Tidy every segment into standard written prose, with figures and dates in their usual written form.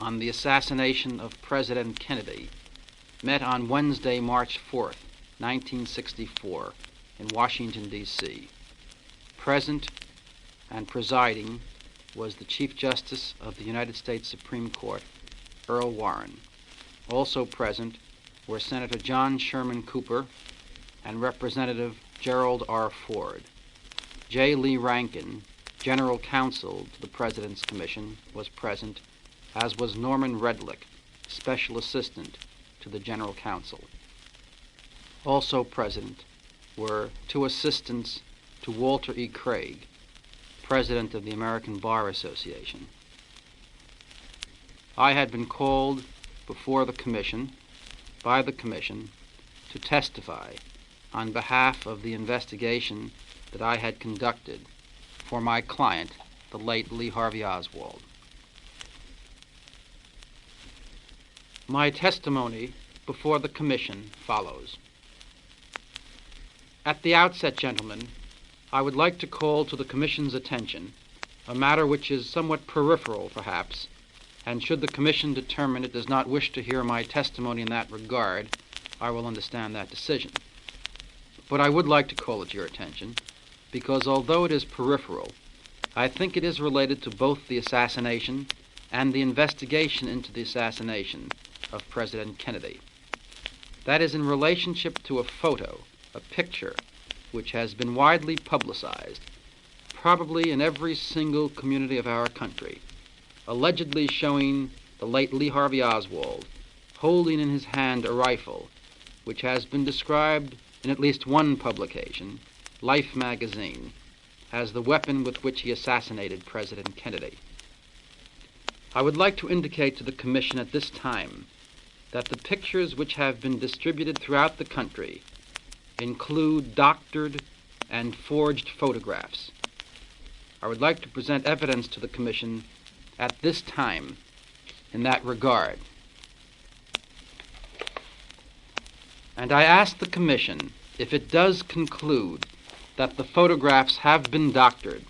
on the assassination of President Kennedy met on Wednesday, March 4th, 1964, in Washington, D.C. Present and presiding was the Chief Justice of the United States Supreme Court, Earl Warren. Also present were Senator John Sherman Cooper and Representative Gerald R. Ford. J. Lee Rankin, General Counsel to the President's Commission, was present, as was Norman Redlick, Special Assistant to the General Counsel. Also present were two assistants to Walter E. Craig, President of the American Bar Association. I had been called before the Commission, by the Commission, to testify on behalf of the investigation that I had conducted for my client, the late Lee Harvey Oswald. My testimony before the Commission follows. At the outset, gentlemen, I would like to call to the Commission's attention a matter which is somewhat peripheral, perhaps, and should the Commission determine it does not wish to hear my testimony in that regard, I will understand that decision. But I would like to call it to your attention, because although it is peripheral, I think it is related to both the assassination and the investigation into the assassination of President Kennedy. That is in relationship to a photo, a picture, which has been widely publicized, probably in every single community of our country, allegedly showing the late Lee Harvey Oswald holding in his hand a rifle, which has been described in at least one publication, Life magazine, as the weapon with which he assassinated President Kennedy. I would like to indicate to the Commission at this time that the pictures which have been distributed throughout the country include doctored and forged photographs. I would like to present evidence to the Commission at this time in that regard. And I ask the Commission, if it does conclude that the photographs have been doctored,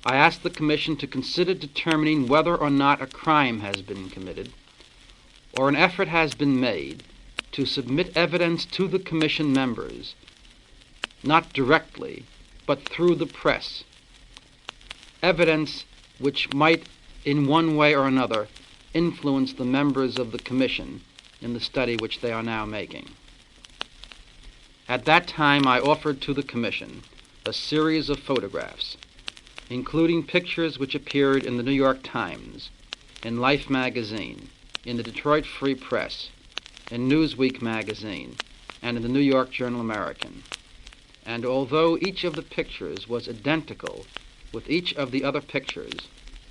I ask the Commission to consider determining whether or not a crime has been committed or an effort has been made to submit evidence to the Commission members, not directly, but through the press, evidence which might, in one way or another, influence the members of the Commission in the study which they are now making. At that time, I offered to the Commission a series of photographs, including pictures which appeared in the New York Times, in Life magazine, in the Detroit Free Press, in Newsweek magazine, and in the New York Journal-American. And although each of the pictures was identical with each of the other pictures,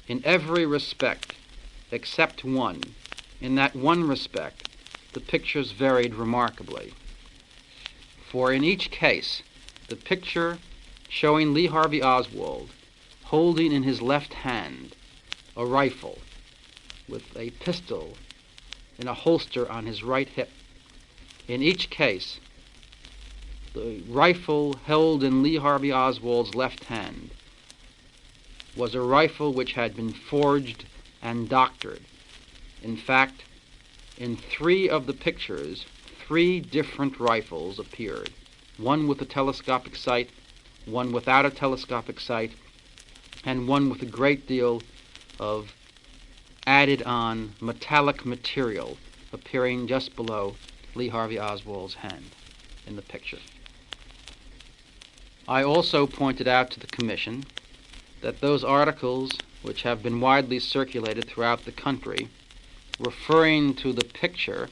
in every respect except one, in that one respect, the pictures varied remarkably. For in each case, the picture showing Lee Harvey Oswald holding in his left hand a rifle with a pistol in a holster on his right hip. In each case, the rifle held in Lee Harvey Oswald's left hand was a rifle which had been forged and doctored. In fact, in three of the pictures, three different rifles appeared, one with a telescopic sight, one without a telescopic sight, and one with a great deal of added-on metallic material appearing just below Lee Harvey Oswald's hand in the picture. I also pointed out to the Commission that those articles which have been widely circulated throughout the country referring to the picture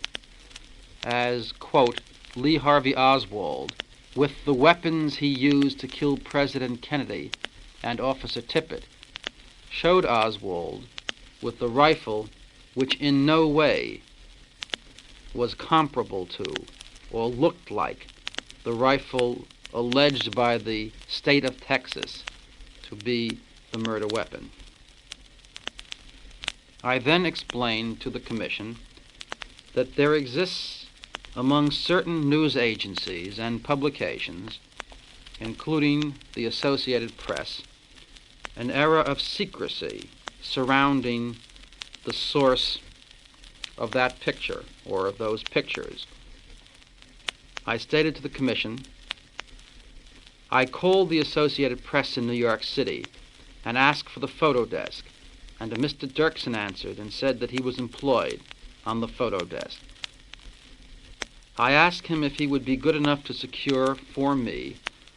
as, quote, Lee Harvey Oswald with the weapons he used to kill President Kennedy and Officer Tippet showed Oswald with the rifle which in no way was comparable to or looked like the rifle alleged by the state of Texas to be the murder weapon. I then explained to the Commission that there exists among certain news agencies and publications, including the Associated Press, an era of secrecy surrounding the source of that picture or of those pictures. I stated to the Commission, I called the Associated Press in New York City and asked for the photo desk, and a Mr. Dirksen answered and said that he was employed on the photo desk. I asked him if he would be good enough to secure for me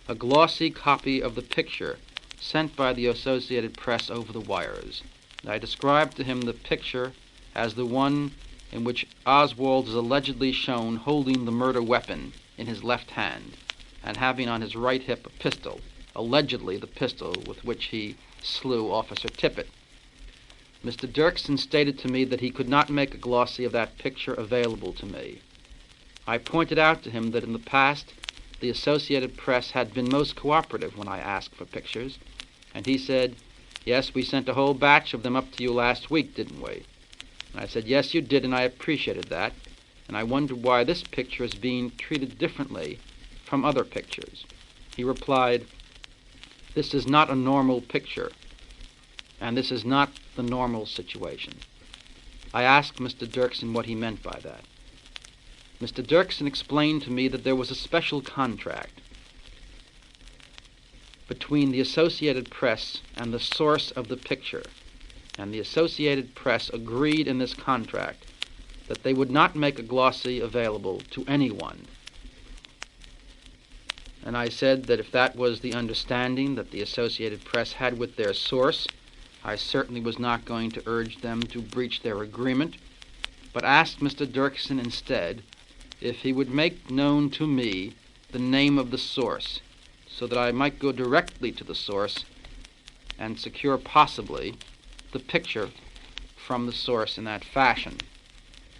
a glossy copy of the picture sent by the Associated Press over the wires. I described to him the picture as the one in which Oswald is allegedly shown holding the murder weapon in his left hand and having on his right hip a pistol, allegedly the pistol with which he slew Officer Tippet. Mr. Dirksen stated to me that he could not make a glossy of that picture available to me. I pointed out to him that in the past the Associated Press had been most cooperative when I asked for pictures, and he said, "Yes, we sent a whole batch of them up to you last week, didn't we?" And I said, "Yes, you did, and I appreciated that, and I wondered why this picture is being treated differently from other pictures." He replied, "This is not a normal picture, and this is not the normal situation." I asked Mr. Dirksen what he meant by that. Mr. Dirksen explained to me that there was a special contract between the Associated Press and the source of the picture, and the Associated Press agreed in this contract that they would not make a glossy available to anyone. And I said that if that was the understanding that the Associated Press had with their source, I certainly was not going to urge them to breach their agreement, but asked Mr. Dirksen instead if he would make known to me the name of the source, so that I might go directly to the source and secure possibly the picture from the source in that fashion.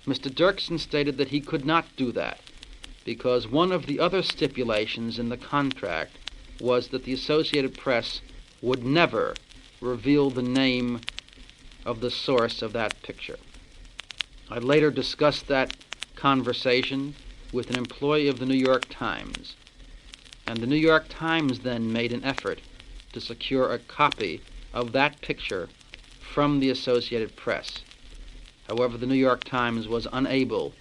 Mr. Dirksen stated that he could not do that, because one of the other stipulations in the contract was that the Associated Press would never reveal the name of the source of that picture. I later discussed that conversation with an employee of the New York Times, and the New York Times then made an effort to secure a copy of that picture from the Associated Press. However, the New York Times was unable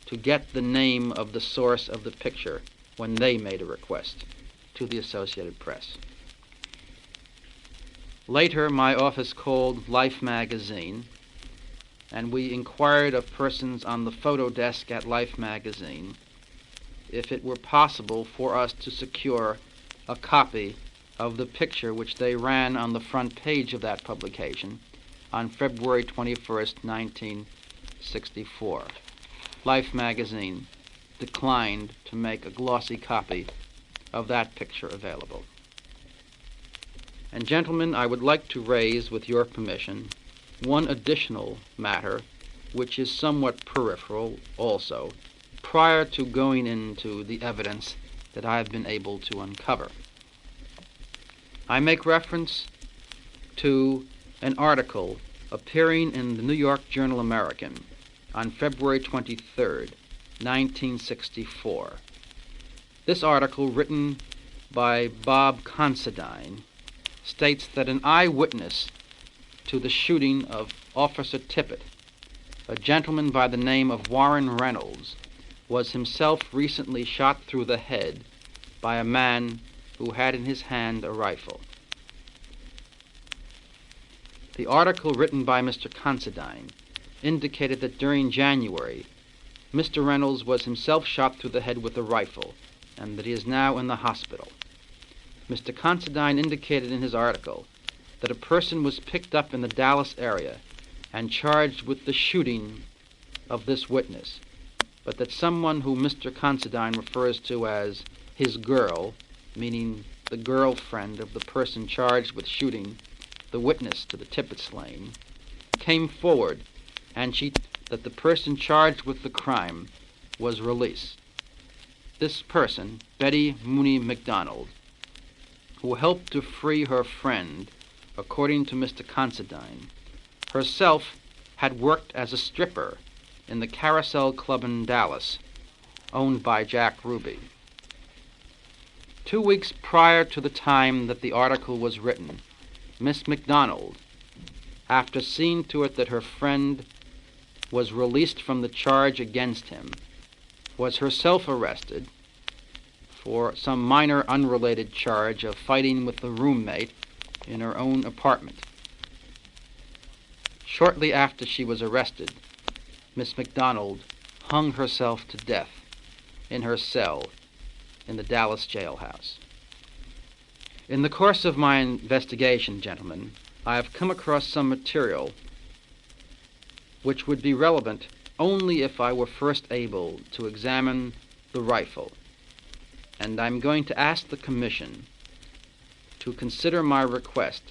to get the name of the source of the picture when they made a request to the Associated Press. Later, my office called Life magazine, and we inquired of persons on the photo desk at Life magazine if it were possible for us to secure a copy of the picture which they ran on the front page of that publication on February 21st, 1964. Life magazine declined to make a glossy copy of that picture available. And gentlemen, I would like to raise, with your permission, one additional matter, which is somewhat peripheral also, prior to going into the evidence that I have been able to uncover. I make reference to an article appearing in the New York Journal American on February 23rd, 1964. This article, written by Bob Considine, states that an eyewitness to the shooting of Officer Tippet, a gentleman by the name of Warren Reynolds, was himself recently shot through the head by a man who had in his hand a rifle. The article written by Mr. Considine indicated that during January, Mr. Reynolds was himself shot through the head with a rifle, and that he is now in the hospital. Mr. Considine indicated in his article that a person was picked up in the Dallas area and charged with the shooting of this witness, but that someone who Mr. Considine refers to as his girl, meaning the girlfriend of the person charged with shooting the witness to the Tippet slaying, came forward and that the person charged with the crime was released. This person, Betty Mooney McDonald, who helped to free her friend, according to Mr. Considine, herself had worked as a stripper in the Carousel Club in Dallas, owned by Jack Ruby. 2 weeks prior to the time that the article was written, Miss McDonald after seeing to it that her friend was released from the charge against him, was herself arrested for some minor unrelated charge of fighting with a roommate in her own apartment. Shortly after she was arrested, Miss MacDonald hung herself to death in her cell in the Dallas jailhouse. In the course of my investigation, gentlemen, I have come across some material which would be relevant only if I were first able to examine the rifle, and I'm going to ask the Commission to consider my request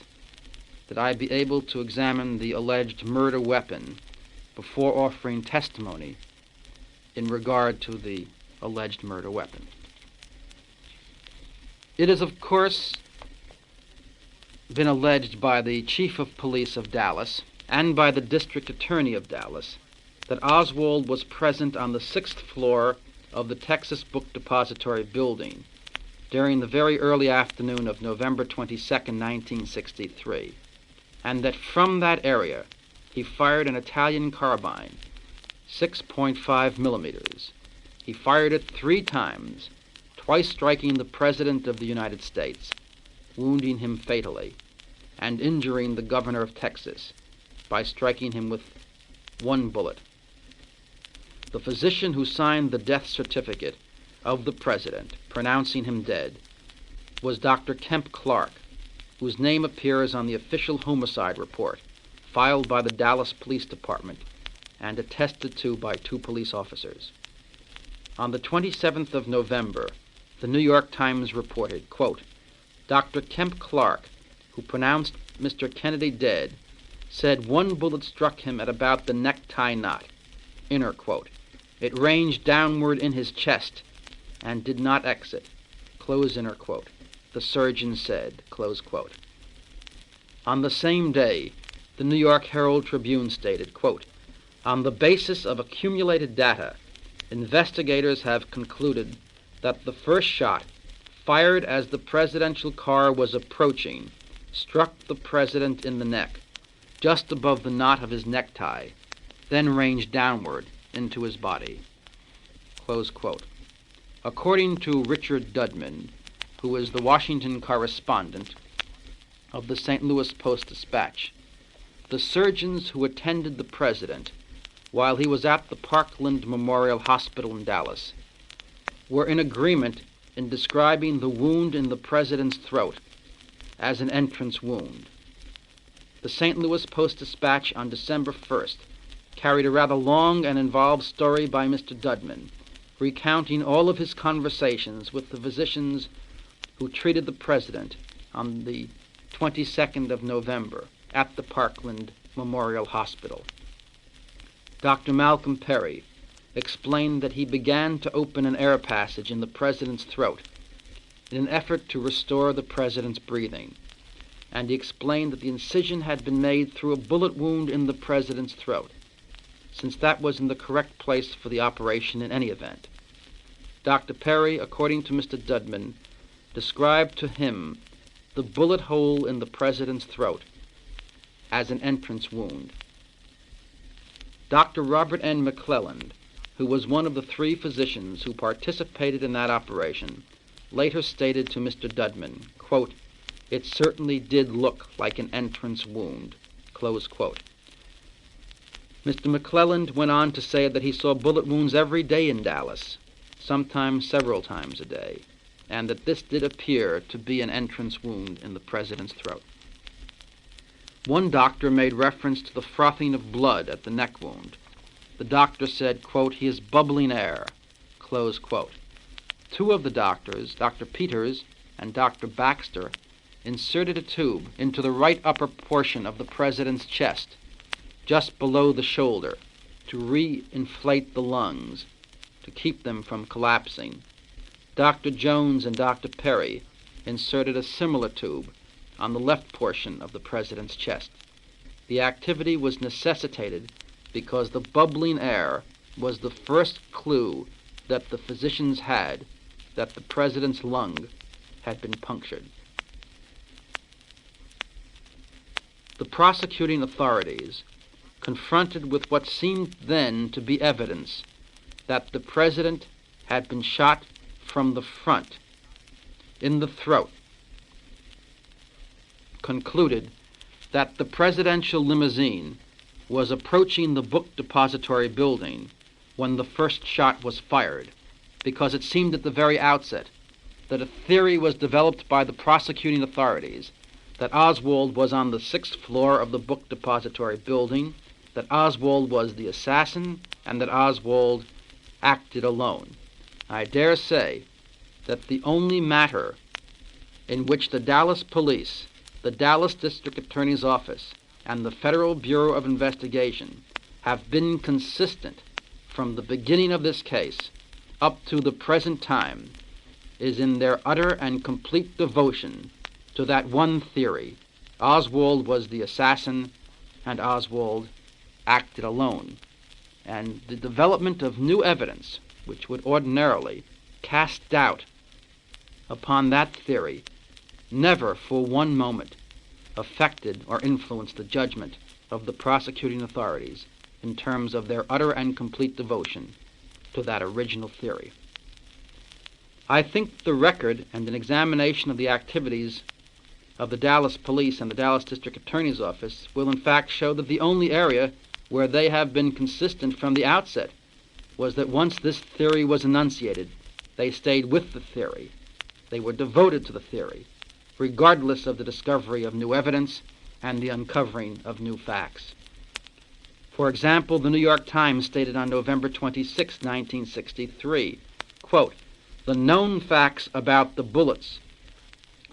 that I be able to examine the alleged murder weapon before offering testimony in regard to the alleged murder weapon. It has, of course, been alleged by the Chief of Police of Dallas and by the District Attorney of Dallas that Oswald was present on the 6th floor of the Texas Book Depository building during the very early afternoon of November 22, 1963, and that from that area he fired an Italian carbine, 6.5 millimeters. He fired it 3 times, twice striking the President of the United States, wounding him fatally, and injuring the Governor of Texas by striking him with 1 bullet. The physician who signed the death certificate of the President, pronouncing him dead, was Dr. Kemp Clark, whose name appears on the official homicide report filed by the Dallas Police Department and attested to by 2 police officers. On the 27th of November, the New York Times reported, quote, Dr. Kemp Clark, who pronounced Mr. Kennedy dead, said 1 bullet struck him at about the necktie knot, inner quote. It ranged downward in his chest and did not exit, close inner quote. The surgeon said, close quote. On the same day, the New York Herald Tribune stated, quote, on the basis of accumulated data, investigators have concluded that the first shot, fired as the presidential car was approaching, struck the president in the neck, just above the knot of his necktie, then ranged downward into his body. Close quote. According to Richard Dudman, who is the Washington correspondent of the St. Louis Post-Dispatch, the surgeons who attended the president while he was at the Parkland Memorial Hospital in Dallas were in agreement in describing the wound in the president's throat as an entrance wound. The St. Louis Post-Dispatch on December 1st carried a rather long and involved story by Mr. Dudman, recounting all of his conversations with the physicians who treated the president on the 22nd of November at the Parkland Memorial Hospital. Dr. Malcolm Perry explained that he began to open an air passage in the president's throat in an effort to restore the president's breathing, and he explained that the incision had been made through a bullet wound in the president's throat, since that was in the correct place for the operation in any event. Dr. Perry, according to Mr. Dudman, described to him the bullet hole in the president's throat as an entrance wound. Dr. Robert N. McClelland, who was one of the 3 physicians who participated in that operation, later stated to Mr. Dudman, quote, it certainly did look like an entrance wound, close quote. Mr. McClelland went on to say that he saw bullet wounds every day in Dallas, sometimes several times a day, and that this did appear to be an entrance wound in the president's throat. One doctor made reference to the frothing of blood at the neck wound. The doctor said, quote, he is bubbling air, close quote. 2 of the doctors, Dr. Peters and Dr. Baxter, inserted a tube into the right upper portion of the president's chest, just below the shoulder, to re-inflate the lungs, to keep them from collapsing. Dr. Jones and Dr. Perry inserted a similar tube on the left portion of the president's chest. The activity was necessitated because the bubbling air was the first clue that the physicians had that the president's lung had been punctured. the prosecuting authorities, confronted with what seemed then to be evidence that the President had been shot from the front, in the throat, concluded that the presidential limousine was approaching the book depository building when the first shot was fired, because it seemed at the very outset that a theory was developed by the prosecuting authorities that Oswald was on the 6th floor of the book depository building, that Oswald was the assassin, and that Oswald acted alone. I dare say that the only matter in which the Dallas Police, the Dallas District Attorney's Office, and the Federal Bureau of Investigation have been consistent from the beginning of this case up to the present time is in their utter and complete devotion to that one theory: Oswald was the assassin and Oswald acted alone. And the development of new evidence, which would ordinarily cast doubt upon that theory, never for one moment affected or influenced the judgment of the prosecuting authorities in terms of their utter and complete devotion to that original theory. I think the record and an examination of the activities of the Dallas Police and the Dallas District Attorney's Office will in fact show that the only area where they have been consistent from the outset was that once this theory was enunciated, they stayed with the theory. They were devoted to the theory, regardless of the discovery of new evidence and the uncovering of new facts. For example, the New York Times stated on November 26, 1963, quote, "The known facts about the bullets,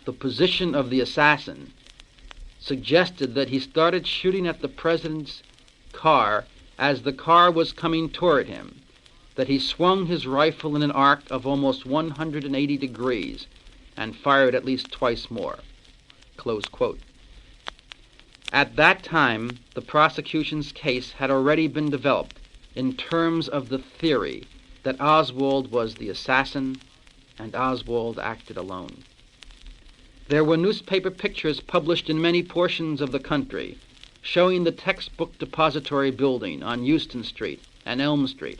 the position of the assassin, suggested that he started shooting at the president's car as the car was coming toward him, that he swung his rifle in an arc of almost 180 degrees and fired at least twice more." Close quote. At that time, the prosecution's case had already been developed in terms of the theory that Oswald was the assassin and Oswald acted alone. There were newspaper pictures published in many portions of the country showing the textbook depository building on Houston Street and Elm Street,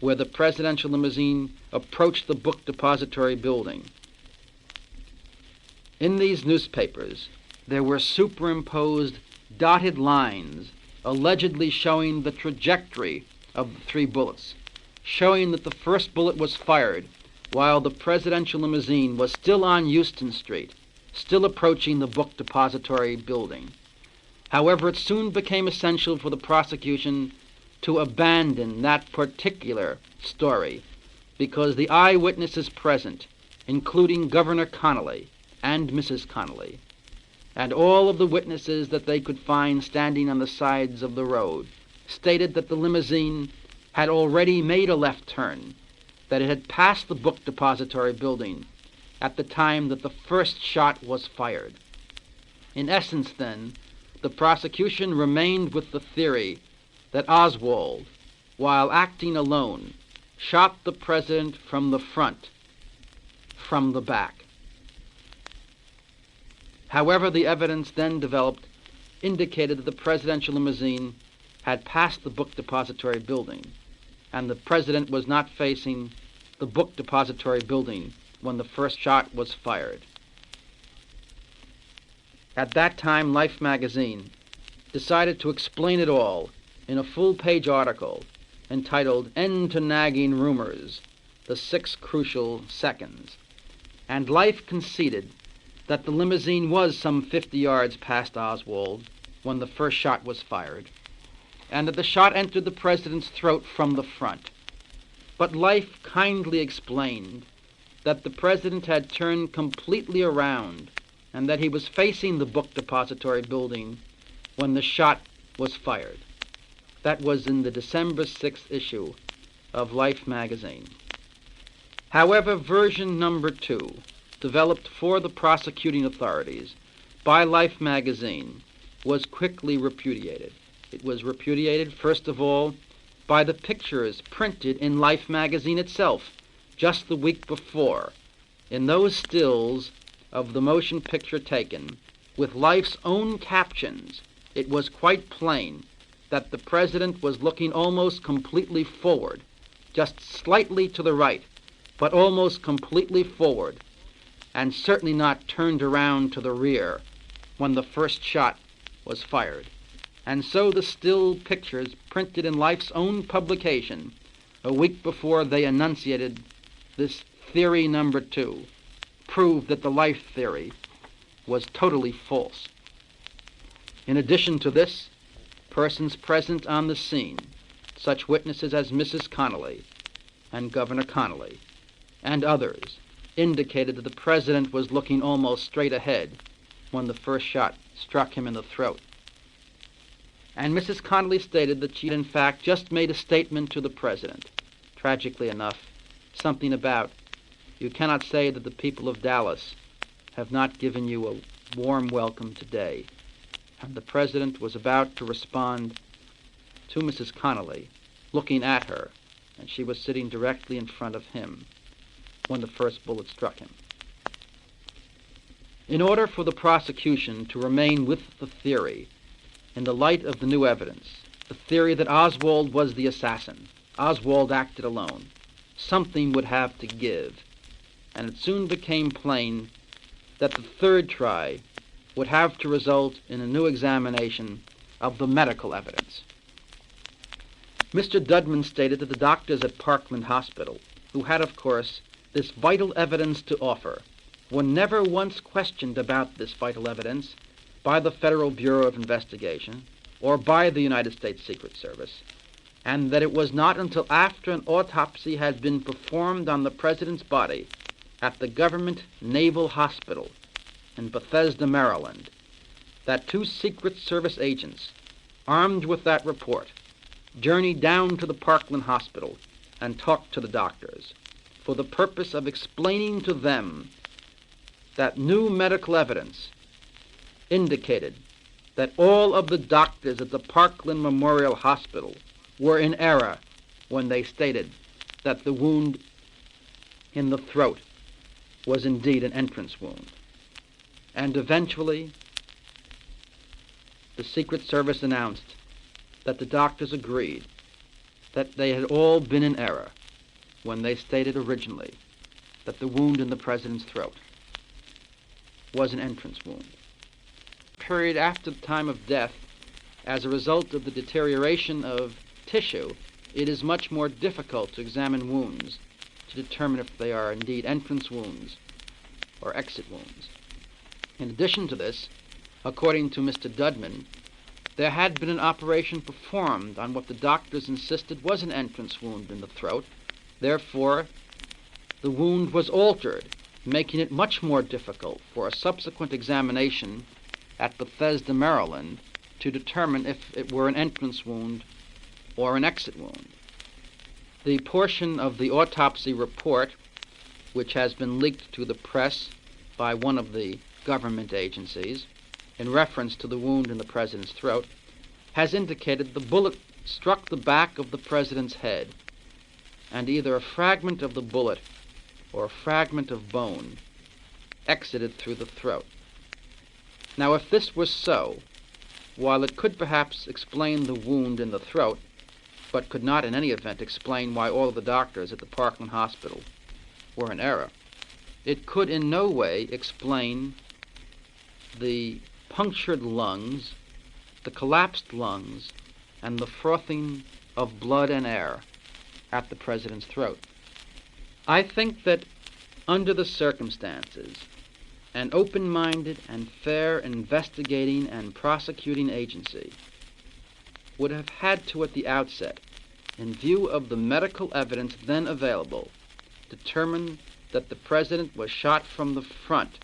where the presidential limousine approached the book depository building. In these newspapers, there were superimposed dotted lines allegedly showing the trajectory of the 3 bullets, showing that the first bullet was fired while the presidential limousine was still on Houston Street, still approaching the book depository building. However, it soon became essential for the prosecution to abandon that particular story because the eyewitnesses present, including Governor Connolly and Mrs. Connolly, and all of the witnesses that they could find standing on the sides of the road, stated that the limousine had already made a left turn, that it had passed the book depository building at the time that the first shot was fired. In essence, then, the prosecution remained with the theory that Oswald, while acting alone, shot the president from the front, from the back. However, the evidence then developed indicated that the presidential limousine had passed the book depository building, and the president was not facing the book depository building when the first shot was fired. At that time, Life magazine decided to explain it all in a full-page article entitled "End to Nagging Rumors, the 6 Crucial Seconds." And Life conceded that the limousine was some 50 yards past Oswald when the first shot was fired, and that the shot entered the president's throat from the front. But Life kindly explained that the president had turned completely around and that he was facing the book depository building when the shot was fired. That was in the December 6th issue of Life magazine. However, version number 2, developed for the prosecuting authorities by Life magazine, was quickly repudiated. It was repudiated, first of all, by the pictures printed in Life magazine itself just the week before, in those stills of the motion picture taken with Life's own captions it was quite plain that the President was looking almost completely forward, just slightly to the right, but almost completely forward, and certainly not turned around to the rear when the first shot was fired. And so the still pictures printed in Life's own publication a week before they enunciated this theory number 2 proved that the Life theory was totally false. In addition to this, persons present on the scene, such witnesses as Mrs. Connolly and Governor Connolly and others, indicated that the President was looking almost straight ahead when the first shot struck him in the throat. And Mrs. Connolly stated that she had in fact just made a statement to the President, tragically enough, something about, "You cannot say that the people of Dallas have not given you a warm welcome today." And the President was about to respond to Mrs. Connolly, looking at her, and she was sitting directly in front of him when the first bullet struck him. In order for the prosecution to remain with the theory, in the light of the new evidence, the theory that Oswald was the assassin, Oswald acted alone, something would have to give, and it soon became plain that the third try would have to result in a new examination of the medical evidence. Mr. Dudman stated that the doctors at Parkland Hospital, who had, of course, this vital evidence to offer, were never once questioned about this vital evidence by the Federal Bureau of Investigation or by the United States Secret Service, and that it was not until after an autopsy had been performed on the President's body at the Government Naval Hospital in Bethesda, Maryland, that 2 Secret Service agents, armed with that report, journeyed down to the Parkland Hospital and talked to the doctors for the purpose of explaining to them that new medical evidence indicated that all of the doctors at the Parkland Memorial Hospital were in error when they stated that the wound in the throat was indeed an entrance wound. And eventually, the Secret Service announced that the doctors agreed that they had all been in error when they stated originally that the wound in the President's throat was an entrance wound. Period after the time of death, as a result of the deterioration of tissue, it is much more difficult to examine wounds to determine if they are indeed entrance wounds or exit wounds. In addition to this, according to Mr. Dudman, there had been an operation performed on what the doctors insisted was an entrance wound in the throat. Therefore, the wound was altered, making it much more difficult for a subsequent examination at Bethesda, Maryland, to determine if it were an entrance wound or an exit wound. The portion of the autopsy report, which has been leaked to the press by one of the government agencies in reference to the wound in the President's throat, has indicated the bullet struck the back of the President's head, and either a fragment of the bullet or a fragment of bone exited through the throat. Now, if this was so, while it could perhaps explain the wound in the throat, but could not in any event explain why all of the doctors at the Parkland Hospital were in error, it could in no way explain the punctured lungs, the collapsed lungs, and the frothing of blood and air at the President's throat. I think that under the circumstances, an open-minded and fair investigating and prosecuting agency would have had to at the outset, in view of the medical evidence then available, determine that the President was shot from the front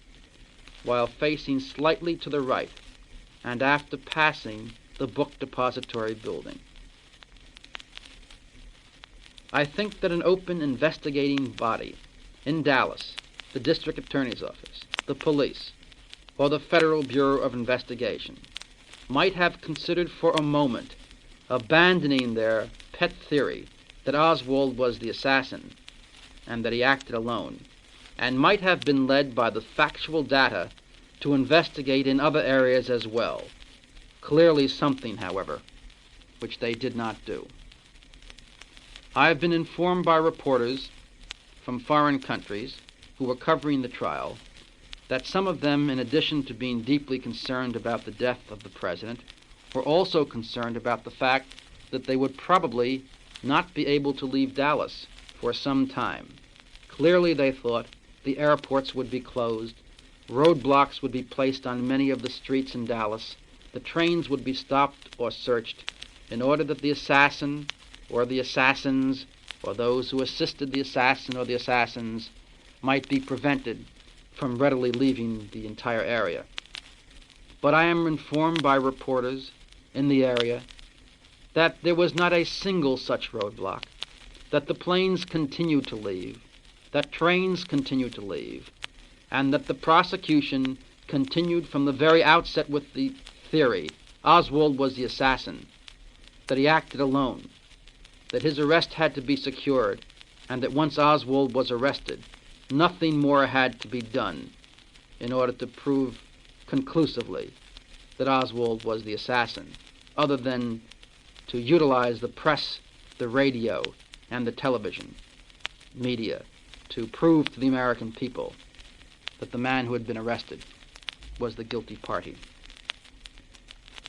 while facing slightly to the right and after passing the book depository building. I think that an open investigating body in Dallas, the District Attorney's Office, the police, or the Federal Bureau of Investigation might have considered for a moment abandoning their pet theory that Oswald was the assassin and that he acted alone, and might have been led by the factual data to investigate in other areas as well, clearly something, however, which they did not do. I have been informed by reporters from foreign countries who were covering the trial that some of them, in addition to being deeply concerned about the death of the president, were also concerned about the fact that they would probably not be able to leave Dallas for some time. Clearly, they thought the airports would be closed, roadblocks would be placed on many of the streets in Dallas, the trains would be stopped or searched in order that the assassin or the assassins or those who assisted the assassin or the assassins might be prevented from readily leaving the entire area. But I am informed by reporters in the area that there was not a single such roadblock, that the planes continued to leave, that trains continued to leave, and that the prosecution continued from the very outset with the theory Oswald was the assassin, that he acted alone, that his arrest had to be secured, and that once Oswald was arrested, nothing more had to be done in order to prove conclusively that Oswald was the assassin, other than to utilize the press, the radio, and the television media to prove to the American people that the man who had been arrested was the guilty party.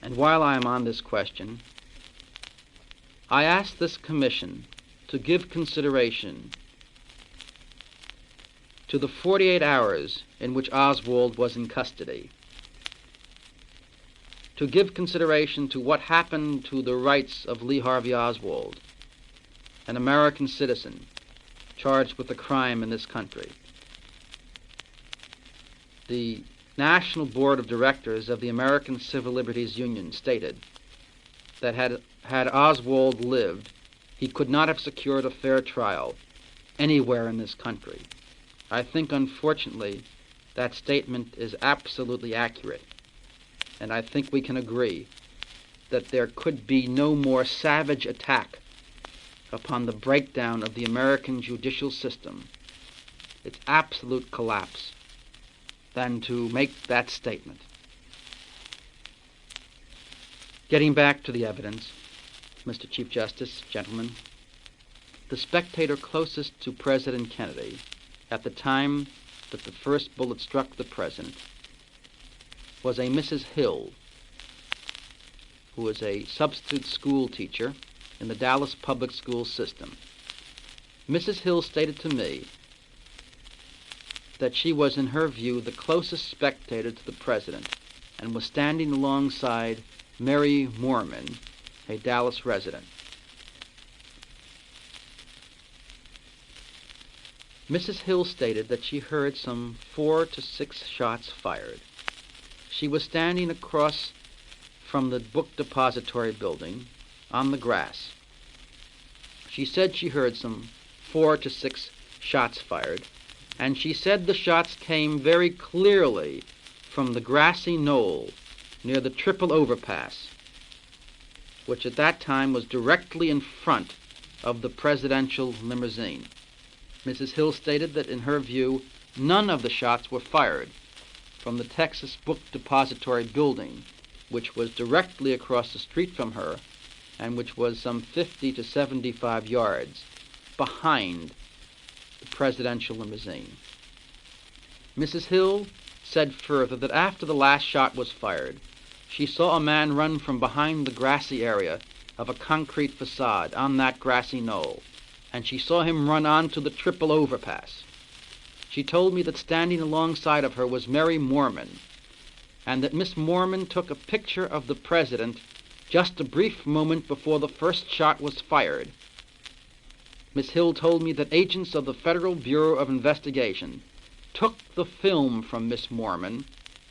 And while I am on this question, I ask this commission to give consideration to the 48 hours in which Oswald was in custody, to give consideration to what happened to the rights of Lee Harvey Oswald, an American citizen charged with a crime in this country. The National Board of Directors of the American Civil Liberties Union stated that had Oswald lived, he could not have secured a fair trial anywhere in this country. I think, unfortunately, that statement is absolutely accurate, and I think we can agree that there could be no more savage attack upon the breakdown of the American judicial system, its absolute collapse, than to make that statement. Getting back to the evidence, Mr. Chief Justice, gentlemen, the spectator closest to President Kennedy at the time that the first bullet struck the president was a Mrs. Hill, who was a substitute school teacher in the Dallas public school system. Mrs. Hill stated to me that she was, in her view, the closest spectator to the president and was standing alongside Mary Moorman, a Dallas resident. Mrs. Hill stated that she heard some 4 to 6 shots fired. She was standing across from the book depository building on the grass. She said she heard some 4 to 6 shots fired, and she said the shots came very clearly from the grassy knoll near the triple overpass, which at that time was directly in front of the presidential limousine. Mrs. Hill stated that, in her view, none of the shots were fired from the Texas Book Depository building, which was directly across the street from her and which was some 50 to 75 yards behind the presidential limousine. Mrs. Hill said further that after the last shot was fired, she saw a man run from behind the grassy area of a concrete facade on that grassy knoll, and she saw him run onto the triple overpass. She told me that standing alongside of her was Mary Moorman, and that Miss Moorman took a picture of the president just a brief moment before the first shot was fired. Miss Hill told me that agents of the Federal Bureau of Investigation took the film from Miss Moorman,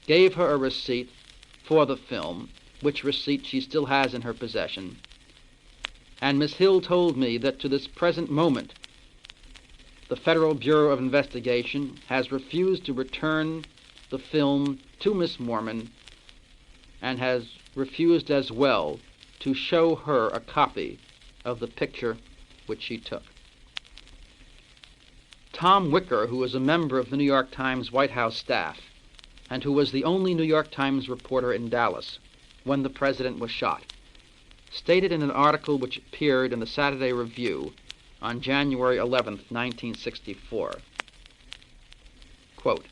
gave her a receipt for the film, which receipt she still has in her possession, and Miss Hill told me that to this present moment the Federal Bureau of Investigation has refused to return the film to Miss Moorman and has refused as well to show her a copy of the picture which she took. Tom Wicker, who was a member of the New York Times White House staff and who was the only New York Times reporter in Dallas, when the President was shot, stated in an article which appeared in the Saturday Review on January 11, 1964, quote,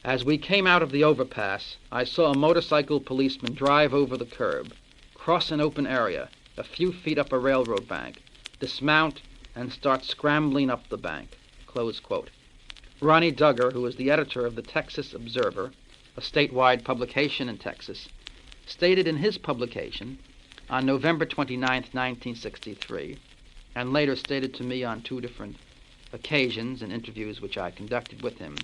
"As we came out of the overpass, I saw a motorcycle policeman drive over the curb, cross an open area a few feet up a railroad bank, dismount, and start scrambling up the bank," close quote. Ronnie Duggar, who is the editor of the Texas Observer, a statewide publication in Texas, stated in his publication on November 29, 1963, and later stated to me on 2 different occasions in interviews which I conducted with him,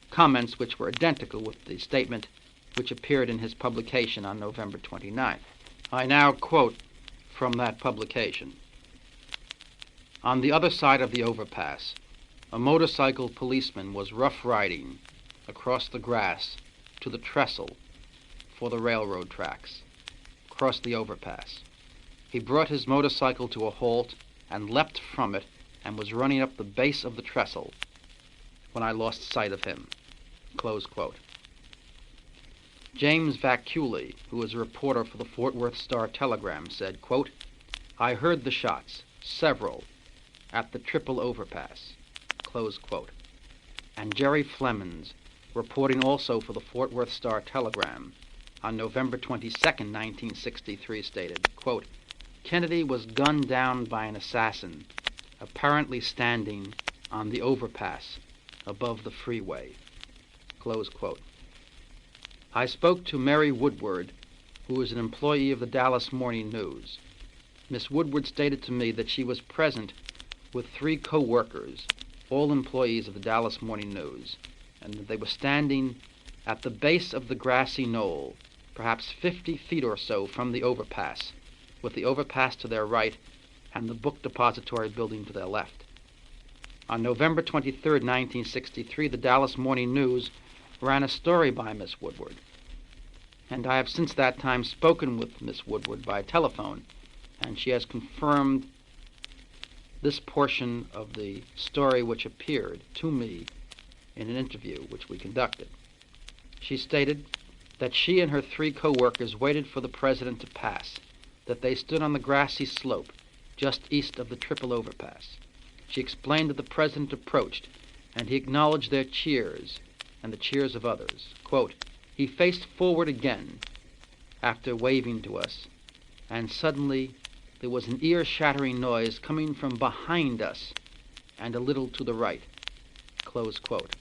comments which were identical with the statement which appeared in his publication on November 29th. I now quote from that publication. "On the other side of the overpass, a motorcycle policeman was rough riding across the grass to the trestle for the railroad tracks, across the overpass. He brought his motorcycle to a halt and leapt from it and was running up the base of the trestle when I lost sight of him," close quote. James Vaculi, who is a reporter for the Fort Worth Star-Telegram, said, quote, "I heard the shots, several, at the triple overpass," close quote. And Jerry Flemons, reporting also for the Fort Worth Star-Telegram on November 22, 1963, stated, quote, "Kennedy was gunned down by an assassin, apparently standing on the overpass above the freeway," close quote. I spoke to Mary Woodward, who is an employee of the Dallas Morning News. Miss Woodward stated to me that she was present with 3 co-workers, all employees of the Dallas Morning News, and that they were standing at the base of the grassy knoll, perhaps 50 feet or so from the overpass, with the overpass to their right and the book depository building to their left. On November 23, 1963, the Dallas Morning News ran a story by Miss Woodward, and I have since that time spoken with Miss Woodward by telephone, and she has confirmed this portion of the story which appeared to me in an interview which we conducted. She stated that she and her 3 co-workers waited for the President to pass, that they stood on the grassy slope just east of the triple overpass. She explained that the President approached, and he acknowledged their cheers and the cheers of others. Quote, "He faced forward again after waving to us, and suddenly there was an ear-shattering noise coming from behind us and a little to the right," close quote.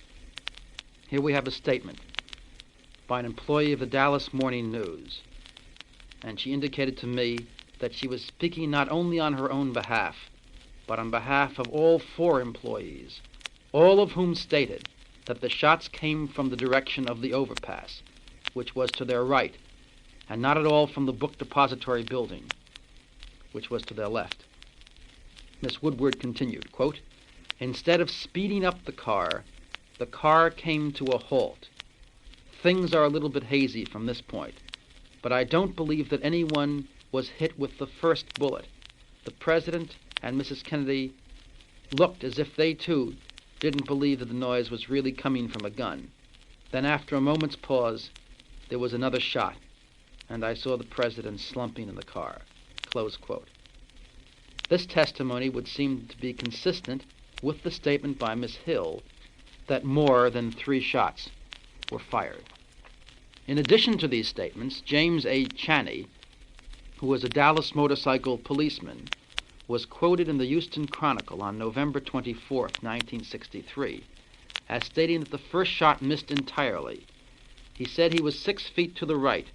Here we have a statement by an employee of the Dallas Morning News, and she indicated to me that she was speaking not only on her own behalf, but on behalf of all 4 employees, all of whom stated that the shots came from the direction of the overpass, which was to their right, and not at all from the book depository building, which was to their left. Miss Woodward continued, quote, "Instead of speeding up the car came to a halt. Things are a little bit hazy from this point, but I don't believe that anyone was hit with the first bullet. The President and Mrs. Kennedy looked as if they, too, didn't believe that the noise was really coming from a gun. Then after a moment's pause, there was another shot, and I saw the President slumping in the car," close quote. This testimony would seem to be consistent with the statement by Miss Hill that more than 3 shots were fired. In addition to these statements, James A. Chaney, who was a Dallas motorcycle policeman, was quoted in the Houston Chronicle on November 24, 1963, as stating that the first shot missed entirely. He said he was 6 feet to the right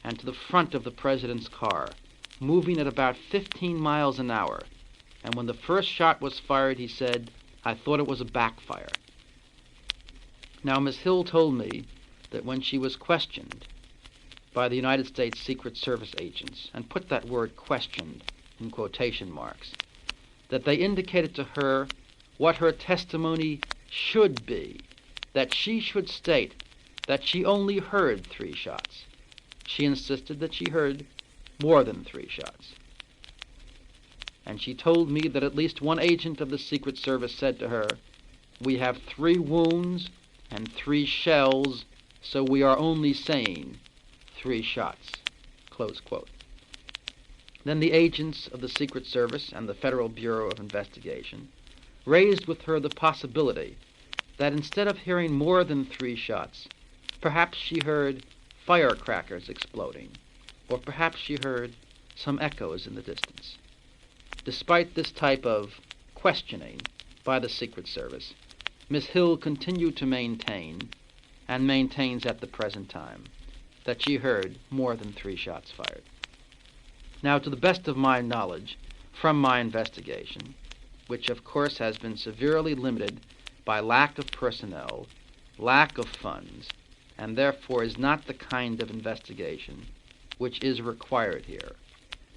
and to the front of the President's car, moving at about 15 miles an hour, and when the first shot was fired, he said, "I thought it was a backfire." Now, Miss Hill told me that when she was questioned by the United States Secret Service agents, and put that word "questioned" in quotation marks, that they indicated to her what her testimony should be, that she should state that she only heard 3 shots. She insisted that she heard more than 3 shots. And she told me that at least one agent of the Secret Service said to her, "We have 3 wounds and 3 shells, so we are only saying 3 shots." Close quote. Then the agents of the Secret Service and the Federal Bureau of Investigation raised with her the possibility that instead of hearing more than 3 shots, perhaps she heard firecrackers exploding, or perhaps she heard some echoes in the distance. Despite this type of questioning by the Secret Service, Miss Hill continued to maintain, and maintains at the present time, that she heard more than 3 shots fired. Now, to the best of my knowledge from my investigation, which of course has been severely limited by lack of personnel, lack of funds, and therefore is not the kind of investigation which is required here.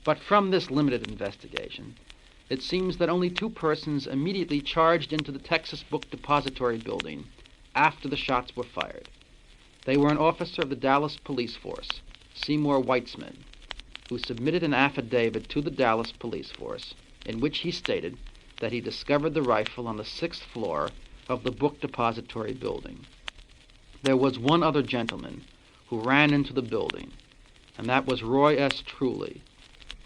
But from this limited investigation, it seems that only 2 persons immediately charged into the Texas Book Depository building after the shots were fired. They were an officer of the Dallas Police Force, Seymour Weitzman, who submitted an affidavit to the Dallas Police Force in which he stated that he discovered the rifle on the 6th floor of the Book Depository building. There was one other gentleman who ran into the building, and that was Roy S. Truly,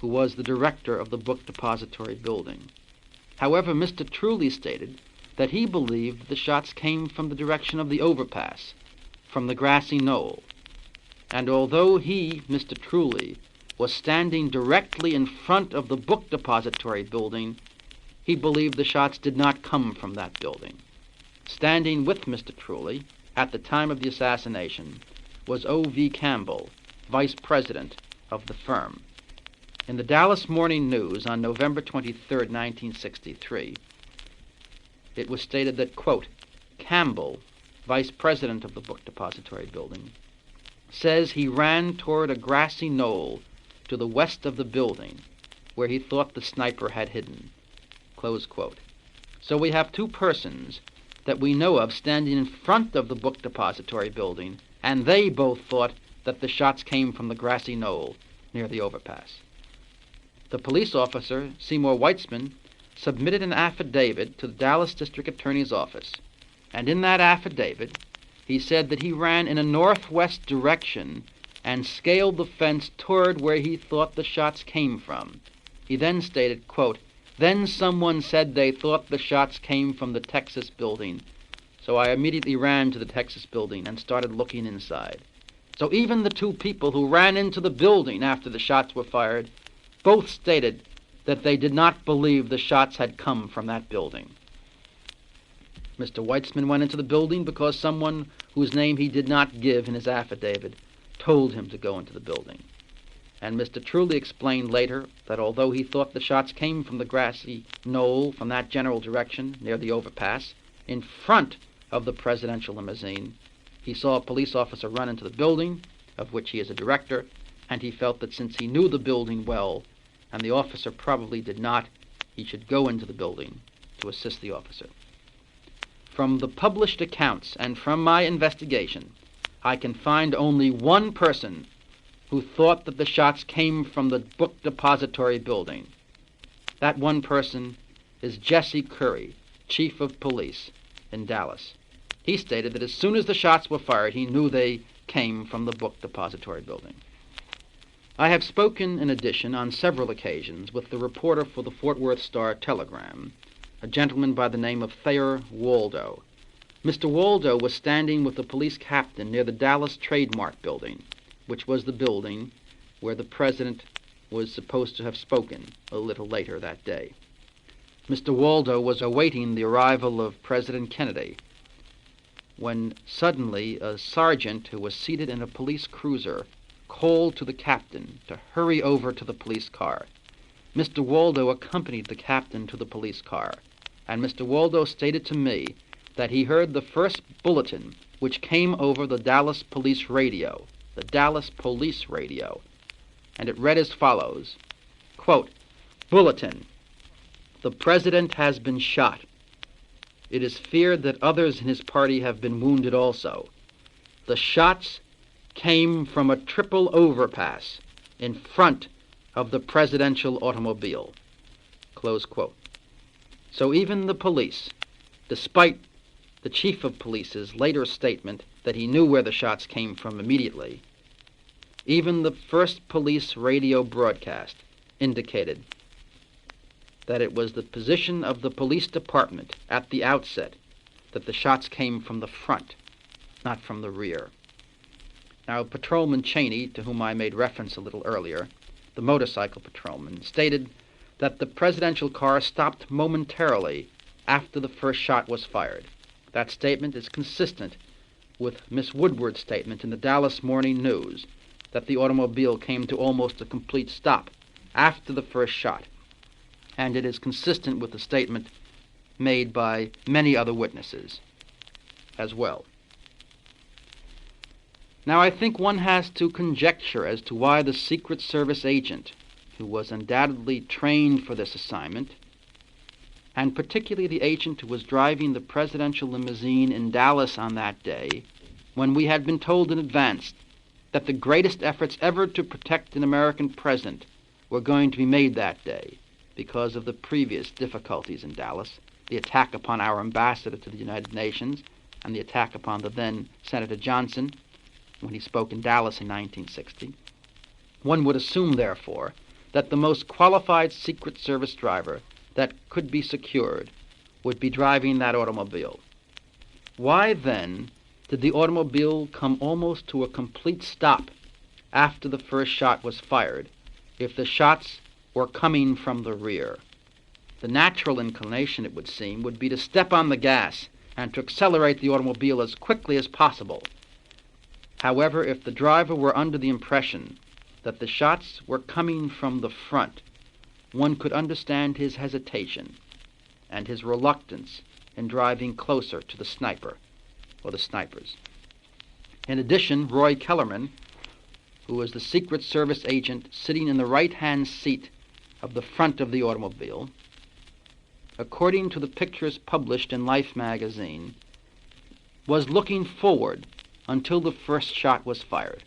who was the director of the Book Depository building. However, Mr. Truly stated that he believed the shots came from the direction of the overpass, from the grassy knoll, and although he, Mr. Truly, was standing directly in front of the Book Depository building, he believed the shots did not come from that building. Standing with Mr. Truly at the time of the assassination was O.V. Campbell, vice president of the firm. In the Dallas Morning News on November 23, 1963, it was stated that, quote, Campbell, vice president of the Book Depository building, says he ran toward a grassy knoll to the west of the building where he thought the sniper had hidden, close quote. So we have 2 persons that we know of standing in front of the Book Depository building, and they both thought that the shots came from the grassy knoll near the overpass. The police officer, Seymour Weitzman, submitted an affidavit to the Dallas District Attorney's Office, and in that affidavit he said that he ran in a northwest direction and scaled the fence toward where he thought the shots came from. He then stated, quote, then someone said they thought the shots came from the Texas building, so I immediately ran to the Texas building and started looking inside. So even the 2 people who ran into the building after the shots were fired both stated that they did not believe the shots had come from that building. Mr. Weitzman went into the building because someone whose name he did not give in his affidavit told him to go into the building. And Mr. Truly explained later that although he thought the shots came from the grassy knoll from that general direction near the overpass, in front of the presidential limousine, he saw a police officer run into the building, of which he is a director, and he felt that since he knew the building well, and the officer probably did not, he should go into the building to assist the officer. From the published accounts and from my investigation, I can find only 1 person who thought that the shots came from the Book Depository building. That 1 person is Jesse Curry, chief of police in Dallas. He stated that as soon as the shots were fired, he knew they came from the Book Depository building. I have spoken, in addition, on several occasions with the reporter for the Fort Worth Star-Telegram, a gentleman by the name of Thayer Waldo. Mr. Waldo was standing with the police captain near the Dallas Trademark building, which was the building where the president was supposed to have spoken a little later that day. Mr. Waldo was awaiting the arrival of President Kennedy when suddenly a sergeant who was seated in a police cruiser called to the captain to hurry over to the police car. Mr. Waldo accompanied the captain to the police car, and Mr. Waldo stated to me that he heard the first bulletin which came over the Dallas Police Radio, and it read as follows, quote, Bulletin, the president has been shot. It is feared that others in his party have been wounded also. The shots came from a triple overpass in front of the presidential automobile. Close quote. So even the police, despite the chief of police's later statement that he knew where the shots came from immediately, Even the first police radio broadcast indicated that it was the position of the police department at the outset that the shots came from the front, not from the rear. Now, Patrolman Cheney, to whom I made reference a little earlier, the motorcycle patrolman, stated that the presidential car stopped momentarily after the first shot was fired. That statement is consistent with Miss Woodward's statement in the Dallas Morning News that the automobile came to almost a complete stop after the first shot, and it is consistent with the statement made by many other witnesses as well. Now, I think one has to conjecture as to why the Secret Service agent, who was undoubtedly trained for this assignment, and particularly the agent who was driving the presidential limousine in Dallas on that day, when we had been told in advance that the greatest efforts ever to protect an American president were going to be made that day because of the previous difficulties in Dallas, the attack upon our ambassador to the United Nations and the attack upon the then Senator Johnson when he spoke in Dallas in 1960. One would assume, therefore, that the most qualified Secret Service driver that could be secured would be driving that automobile. Why, then, did the automobile come almost to a complete stop after the first shot was fired if the shots were coming from the rear? The natural inclination, it would seem, would be to step on the gas and to accelerate the automobile as quickly as possible. However, if the driver were under the impression that the shots were coming from the front, one could understand his hesitation and his reluctance in driving closer to the sniper or the snipers. In addition, Roy Kellerman, who was the Secret Service agent sitting in the right-hand seat of the front of the automobile, according to the pictures published in Life magazine, was looking forward until the first shot was fired.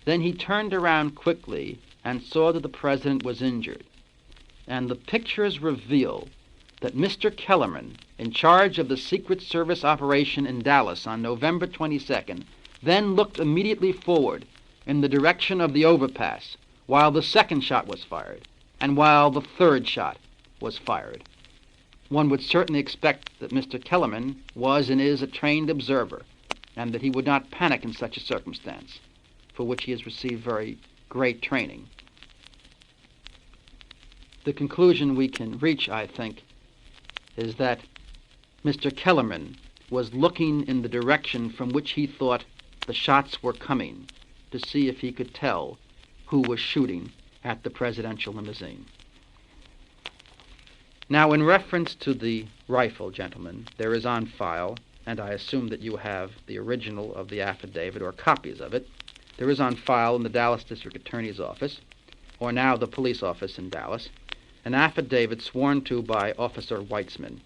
Then he turned around quickly and saw that the president was injured. And the pictures reveal that Mr. Kellerman, in charge of the Secret Service operation in Dallas on November 22nd, then looked immediately forward in the direction of the overpass while the second shot was fired and while the third shot was fired. One would certainly expect that Mr. Kellerman was and is a trained observer and that he would not panic in such a circumstance, for which he has received very great training. The conclusion we can reach, I think, is that Mr. Kellerman was looking in the direction from which he thought the shots were coming to see if he could tell who was shooting at the presidential limousine. Now, in reference to the rifle, gentlemen, there is on file, and I assume that you have the original of the affidavit or copies of it, there is on file in the Dallas District Attorney's Office, or now the police office in Dallas, an affidavit sworn to by Officer Weitzman,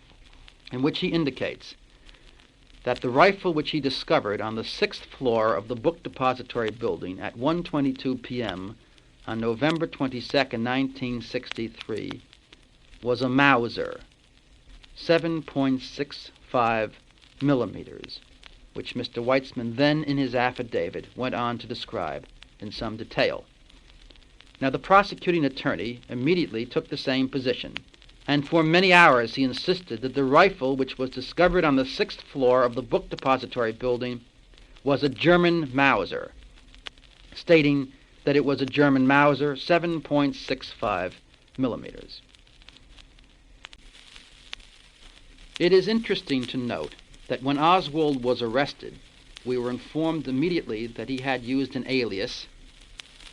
in which he indicates that the rifle which he discovered on the 6th floor of the Book Depository building at 1:22 p.m. on November 22, 1963, was a Mauser, 7.65 millimeters, which Mr. Weitzman then in his affidavit went on to describe in some detail. Now, the prosecuting attorney immediately took the same position, and for many hours he insisted that the rifle which was discovered on the 6th floor of the Book Depository building was a German Mauser, stating that it was a German Mauser, 7.65 millimeters. It is interesting to note that when Oswald was arrested, we were informed immediately that he had used an alias,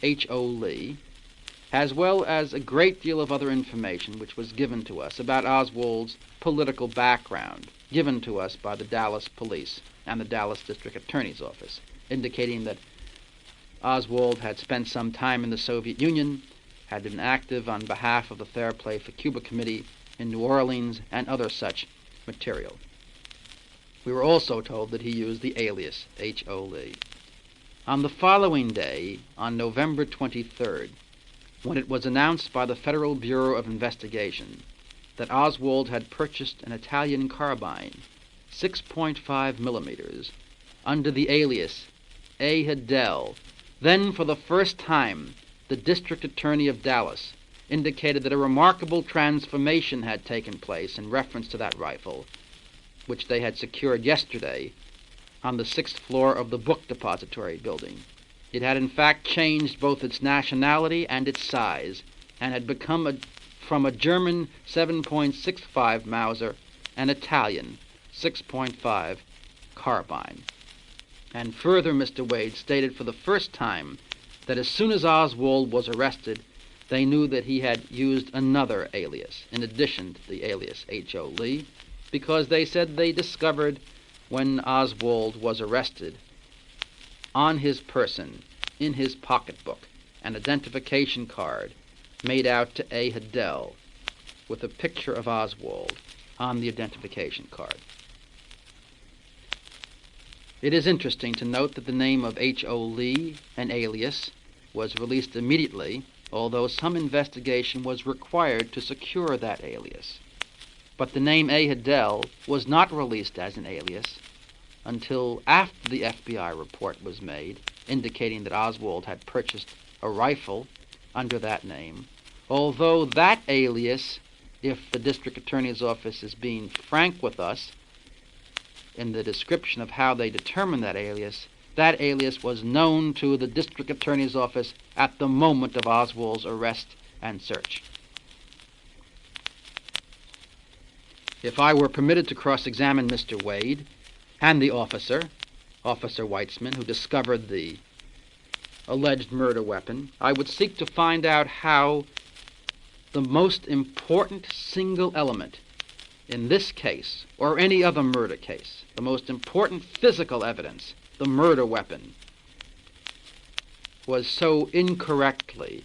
H.O. Lee, as well as a great deal of other information which was given to us about Oswald's political background, given to us by the Dallas Police and the Dallas District Attorney's Office, indicating that Oswald had spent some time in the Soviet Union, had been active on behalf of the Fair Play for Cuba Committee in New Orleans, and other such material. We were also told that he used the alias H.O. Lee. On the following day, on November 23rd, when it was announced by the Federal Bureau of Investigation that Oswald had purchased an Italian carbine, 6.5 millimeters, under the alias A. Hiddell, Then, for the first time, the District Attorney of Dallas indicated that a remarkable transformation had taken place in reference to that rifle, which they had secured yesterday on the 6th floor of the Book Depository building. It had in fact changed both its nationality and its size, and had become from a German 7.65 Mauser an Italian 6.5 carbine. And further, Mr. Wade stated for the first time that as soon as Oswald was arrested, they knew that he had used another alias in addition to the alias H.O. Lee, because they said they discovered when Oswald was arrested on his person, in his pocketbook, an identification card made out to A. Hedel with a picture of Oswald on the identification card. It is interesting to note that the name of H.O. Lee, an alias, was released immediately, although some investigation was required to secure that alias. But the name A. Hedel was not released as an alias until after the FBI report was made, indicating that Oswald had purchased a rifle under that name, although that alias, if the District Attorney's Office is being frank with us in the description of how they determined that alias was known to the District Attorney's Office at the moment of Oswald's arrest and search. If I were permitted to cross-examine Mr. Wade and the Officer Weitzman, who discovered the alleged murder weapon, I would seek to find out how the most important single element in this case, or any other murder case, the most important physical evidence, the murder weapon, was so incorrectly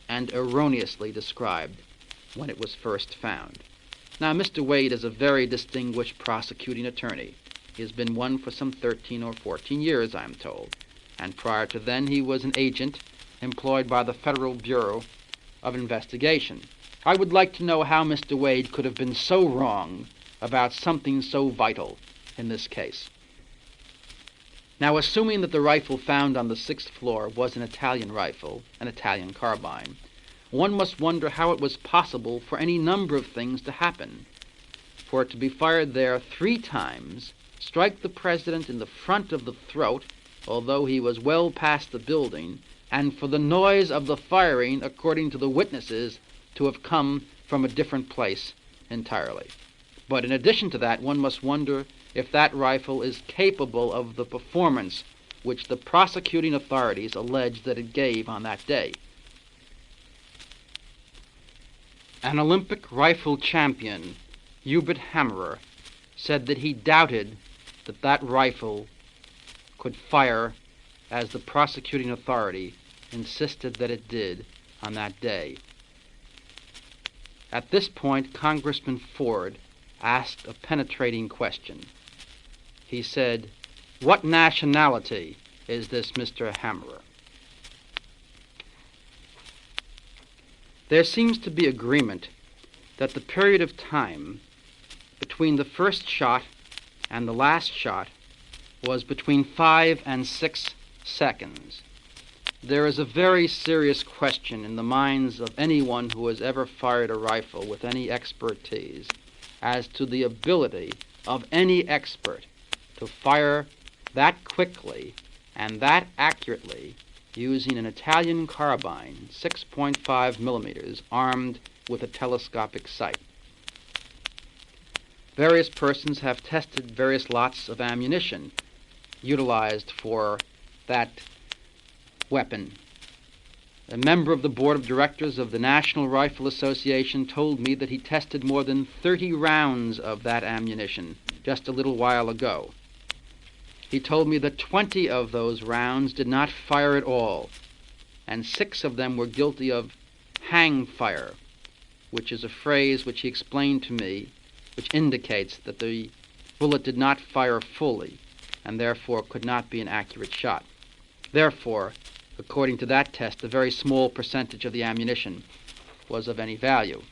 and erroneously described when it was first found. Now, Mr. Wade is a very distinguished prosecuting attorney. He has been one for some 13 or 14 years, I'm told, and prior to then he was an agent employed by the Federal Bureau of Investigation. I would like to know how Mr. Wade could have been so wrong about something so vital in this case. Now, assuming that the rifle found on the 6th floor was an Italian rifle, an Italian carbine, one must wonder how it was possible for any number of things to happen. For it to be fired there 3 times, strike the president in the front of the throat, although he was well past the building, and for the noise of the firing, according to the witnesses, to have come from a different place entirely. But in addition to that, one must wonder if that rifle is capable of the performance which the prosecuting authorities allege that it gave on that day. An Olympic rifle champion, Hubert Hammerer, said that he doubted that that rifle could fire as the prosecuting authority insisted that it did on that day. At this point, Congressman Ford asked a penetrating question. He said, "What nationality is this Mr. Hammerer?" There seems to be agreement that the period of time between the first shot and the last shot was between 5 and 6 seconds. There is a very serious question in the minds of anyone who has ever fired a rifle with any expertise as to the ability of any expert to fire that quickly and that accurately using an Italian carbine, 6.5 millimeters, armed with a telescopic sight. Various persons have tested various lots of ammunition utilized for that weapon. A member of the board of directors of the National Rifle Association told me that he tested more than 30 rounds of that ammunition just a little while ago. He told me that 20 of those rounds did not fire at all, and 6 of them were guilty of hang fire, which is a phrase which he explained to me, which indicates that the bullet did not fire fully, and therefore could not be an accurate shot. Therefore, according to that test, a very small percentage of the ammunition was of any value.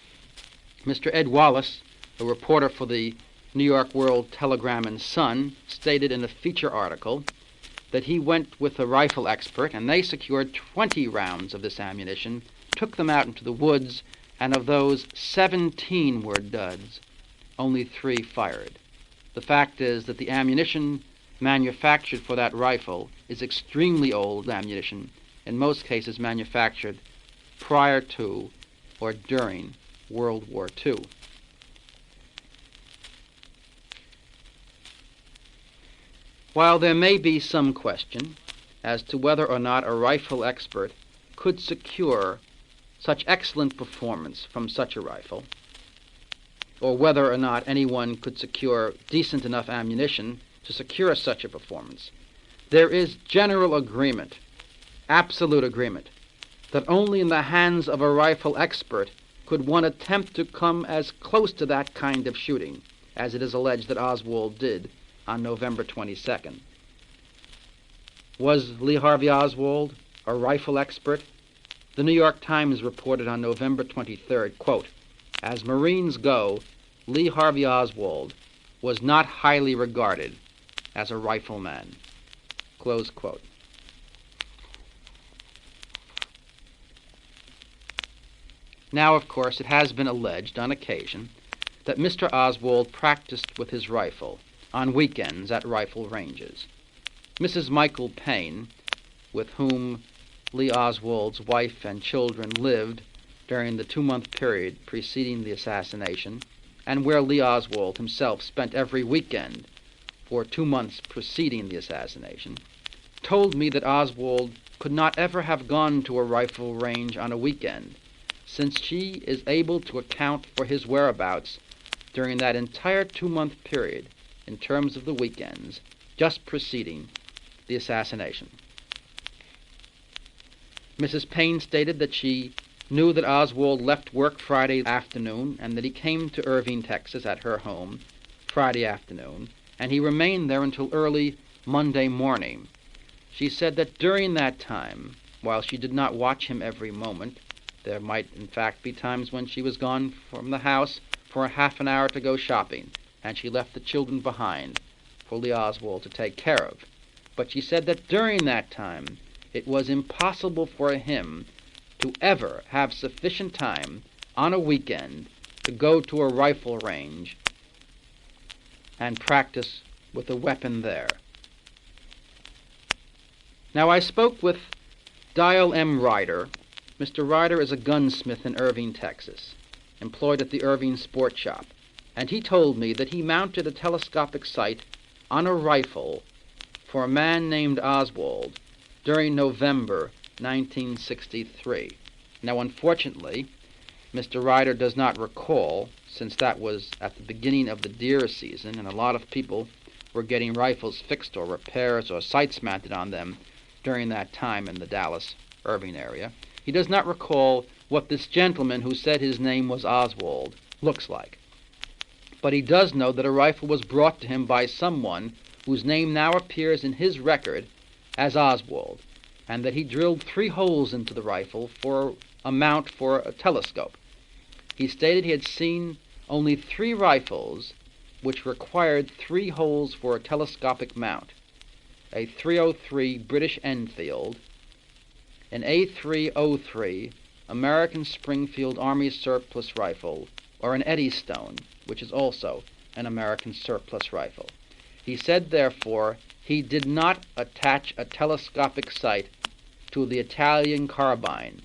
Mr. Ed Wallace, a reporter for the New York World Telegram and Sun, stated in a feature article that he went with a rifle expert, and they secured 20 rounds of this ammunition, took them out into the woods, and of those, 17 were duds. Only 3 fired. The fact is that the ammunition manufactured for that rifle is extremely old ammunition, in most cases manufactured prior to or during World War II. While there may be some question as to whether or not a rifle expert could secure such excellent performance from such a rifle, or whether or not anyone could secure decent enough ammunition to secure such a performance, there is general agreement, absolute agreement, that only in the hands of a rifle expert could one attempt to come as close to that kind of shooting as it is alleged that Oswald did on November 22nd. Was Lee Harvey Oswald a rifle expert? The New York Times reported on November 23rd, quote, "As Marines go, Lee Harvey Oswald was not highly regarded as a rifleman," close quote. Now, of course, it has been alleged on occasion that Mr. Oswald practiced with his rifle on weekends at rifle ranges. Mrs. Michael Payne, with whom Lee Oswald's wife and children lived during the 2-month period preceding the assassination, and where Lee Oswald himself spent every weekend for 2 months preceding the assassination, told me that Oswald could not ever have gone to a rifle range on a weekend, since she is able to account for his whereabouts during that entire 2-month period in terms of the weekends just preceding the assassination. Mrs. Payne stated that she knew that Oswald left work Friday afternoon and that he came to Irving, Texas at her home Friday afternoon, and he remained there until early Monday morning. She said that during that time, while she did not watch him every moment, there might in fact be times when she was gone from the house for a half an hour to go shopping, and she left the children behind for Lee Oswald to take care of. But she said that during that time, it was impossible for him to ever have sufficient time on a weekend to go to a rifle range and practice with a weapon there. Now, I spoke with Dial M. Ryder. Mr. Ryder is a gunsmith in Irving, Texas, employed at the Irving Sport Shop, and he told me that he mounted a telescopic sight on a rifle for a man named Oswald during November 1963. Now, unfortunately, Mr. Ryder does not recall, since that was at the beginning of the deer season, and a lot of people were getting rifles fixed or repairs or sights mounted on them during that time in the Dallas-Irving area. He does not recall what this gentleman who said his name was Oswald looks like. But he does know that a rifle was brought to him by someone whose name now appears in his record as Oswald, and that he drilled 3 holes into the rifle for a mount for a telescope. He stated he had seen only 3 rifles which required 3 holes for a telescopic mount: a .303 British Enfield, an A303 American Springfield Army surplus rifle, or an Eddystone, which is also an American surplus rifle. He said, therefore, he did not attach a telescopic sight to the Italian carbine,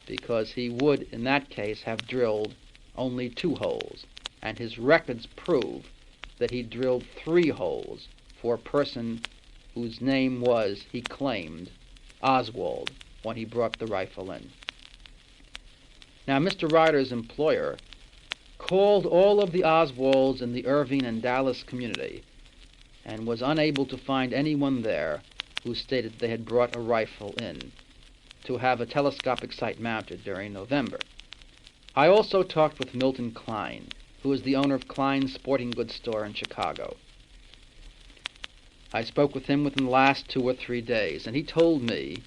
because he would, in that case, have drilled only 2 holes, and his records prove that he drilled 3 holes for a person whose name was, he claimed, Oswald, when he brought the rifle in. Now, Mr. Ryder's employer called all of the Oswalds in the Irving and Dallas community and was unable to find anyone there who stated they had brought a rifle in to have a telescopic sight mounted during November. I also talked with Milton Klein, who is the owner of Klein's Sporting Goods store in Chicago. I spoke with him within the last 2 or 3 days, and he told me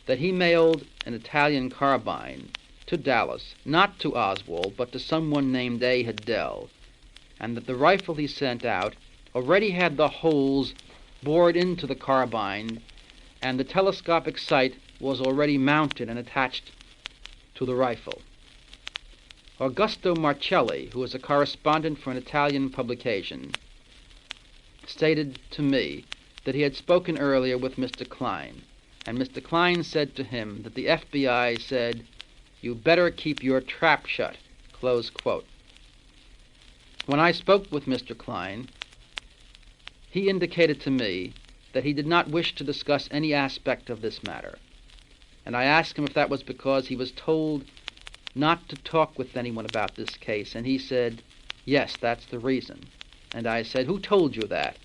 that he mailed an Italian carbine to Dallas, not to Oswald, but to someone named A. Hiddell, and that the rifle he sent out already had the holes bored into the carbine, and the telescopic sight was already mounted and attached to the rifle. Augusto Marcelli, who is a correspondent for an Italian publication, stated to me that he had spoken earlier with Mr. Klein, and Mr. Klein said to him that the FBI said, "You better keep your trap shut," close quote. When I spoke with Mr. Klein, he indicated to me that he did not wish to discuss any aspect of this matter, and I asked him if that was because he was told not to talk with anyone about this case, and he said, "Yes, that's the reason." And I said, "Who told you that?"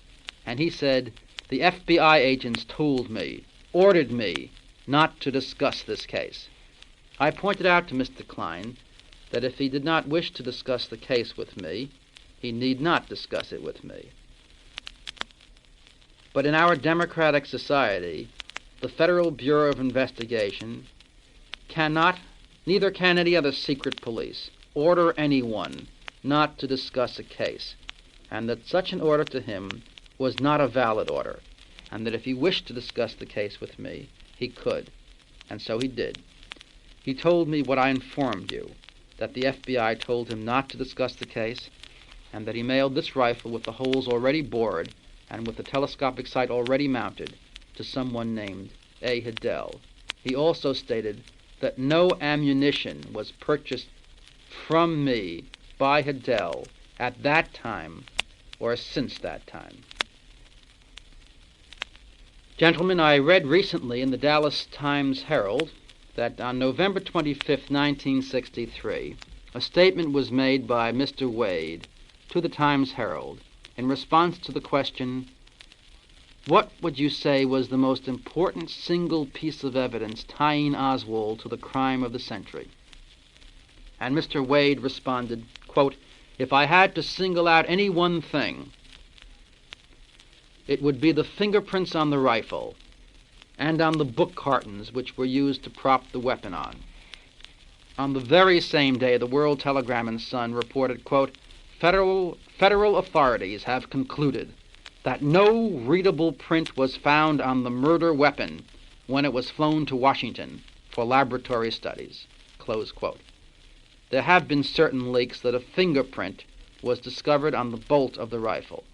And he said, "The FBI agents told me, ordered me not to discuss this case." I pointed out to Mr. Klein that if he did not wish to discuss the case with me, he need not discuss it with me. But in our democratic society, the Federal Bureau of Investigation neither can any other secret police, order anyone not to discuss a case, and that such an order to him was not a valid order, and that if he wished to discuss the case with me, he could, and so he did. He told me what I informed you, that the FBI told him not to discuss the case, and that he mailed this rifle with the holes already bored and with the telescopic sight already mounted to someone named A. Hiddell. He also stated that no ammunition was purchased from me by Hiddell at that time or since that time. Gentlemen, I read recently in the Dallas Times-Herald that on November 25, 1963, a statement was made by Mr. Wade to the Times-Herald in response to the question, "What would you say was the most important single piece of evidence tying Oswald to the crime of the century?" And Mr. Wade responded, quote, "If I had to single out any one thing, it would be the fingerprints on the rifle and on the book cartons which were used to prop the weapon on." On the very same day, the World Telegram and Sun reported, quote, Federal authorities have concluded that no readable print was found on the murder weapon when it was flown to Washington for laboratory studies, close quote. There have been certain leaks that a fingerprint was discovered on the bolt of the rifle.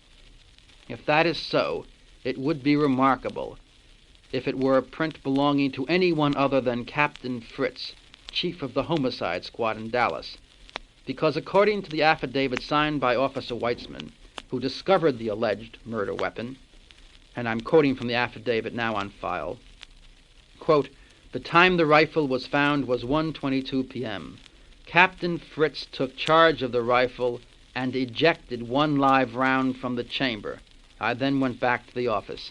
If that is so, it would be remarkable if it were a print belonging to anyone other than Captain Fritz, chief of the homicide squad in Dallas, because according to the affidavit signed by Officer Weitzman, who discovered the alleged murder weapon, and I'm quoting from the affidavit now on file, quote, "The time the rifle was found was 1:22 p.m. Captain Fritz took charge of the rifle and ejected one live round from the chamber. I then went back to the office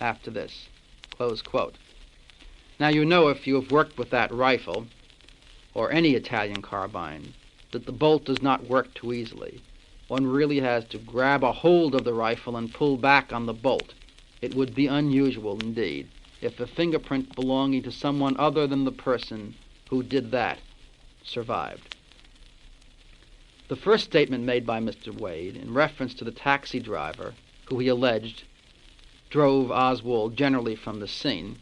after this," close quote. Now you know, if you have worked with that rifle, or any Italian carbine, that the bolt does not work too easily. One really has to grab a hold of the rifle and pull back on the bolt. It would be unusual indeed if a fingerprint belonging to someone other than the person who did that survived. The first statement made by Mr. Wade in reference to the taxi driver who he alleged drove Oswald generally from the scene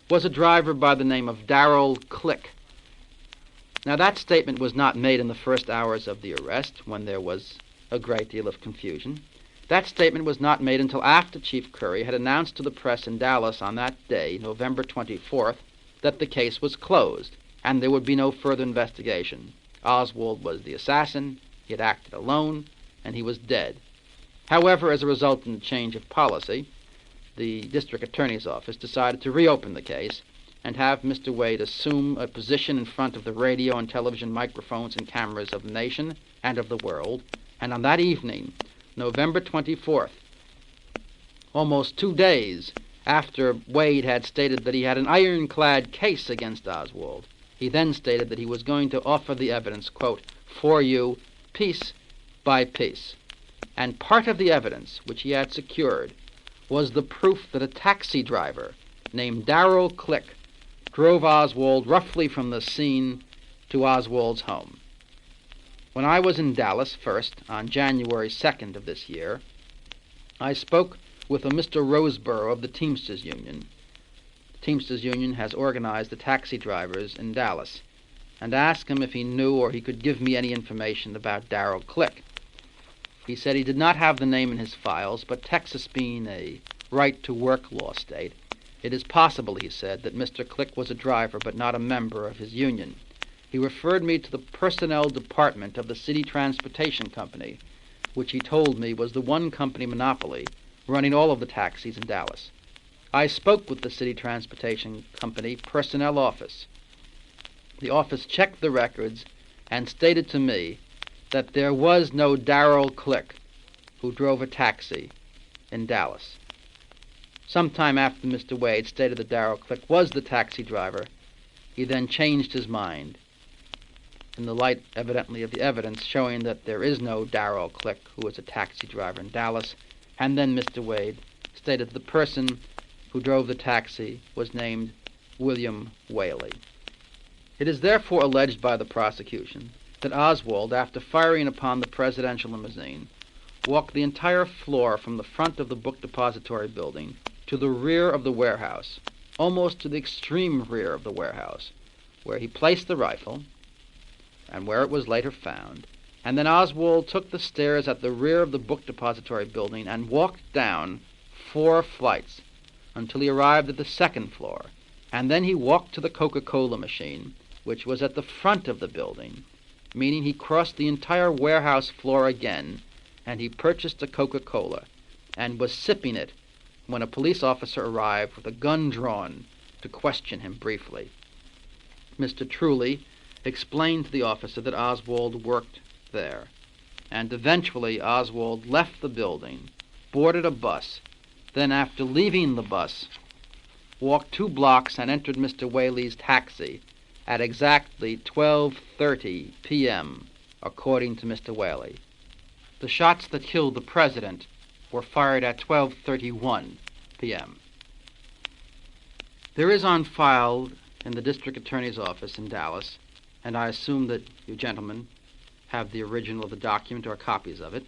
was a driver by the name of Darrell Click. Now that statement was not made in the first hours of the arrest, when there was a great deal of confusion. That statement was not made until after Chief Curry had announced to the press in Dallas on that day, November 24th, that the case was closed and there would be no further investigation. Oswald was the assassin, he had acted alone, and he was dead. However, as a resultant change of policy, the district attorney's office decided to reopen the case and have Mr. Wade assume a position in front of the radio and television microphones and cameras of the nation and of the world. And on that evening, November 24th, almost 2 days after Wade had stated that he had an ironclad case against Oswald, he then stated that he was going to offer the evidence, quote, "for you, piece by piece." And part of the evidence which he had secured was the proof that a taxi driver named Darrell Click drove Oswald roughly from the scene to Oswald's home. When I was in Dallas first, on January 2nd of this year, I spoke with a Mr. Roseborough of the Teamsters Union. The Teamsters Union has organized the taxi drivers in Dallas, and asked him if he knew or he could give me any information about Darrell Click. He said he did not have the name in his files, but Texas being a right-to-work law state, it is possible, he said, that Mr. Click was a driver but not a member of his union. He referred me to the personnel department of the City Transportation Company, which he told me was the one company monopoly running all of the taxis in Dallas. I spoke with the City Transportation Company personnel office. The office checked the records and stated to me that there was no Darrell Click who drove a taxi in Dallas. Sometime after Mr. Wade stated that Darrell Click was the taxi driver, he then changed his mind, in the light, evidently, of the evidence showing that there is no Darrell Click who is a taxi driver in Dallas, and then Mr. Wade stated that the person who drove the taxi was named William Whaley. It is therefore alleged by the prosecution that Oswald, after firing upon the presidential limousine, walked the entire floor from the front of the book depository building to the rear of the warehouse, almost to the extreme rear of the warehouse, where he placed the rifle and where it was later found, and then Oswald took the stairs at the rear of the book depository building and walked down 4 flights until he arrived at the 2nd floor, and then he walked to the Coca-Cola machine, which was at the front of the building, meaning he crossed the entire warehouse floor again, and he purchased a Coca-Cola and was sipping it when a police officer arrived with a gun drawn to question him briefly. Mr. Truly explained to the officer that Oswald worked there, and eventually Oswald left the building, boarded a bus, then after leaving the bus, walked 2 blocks and entered Mr. Whaley's taxi at exactly 12:30 p.m., according to Mr. Whaley. The shots that killed the president were fired at 12:31 p.m. There is on file in the district attorney's office in Dallas, and I assume that you gentlemen have the original of the document or copies of it,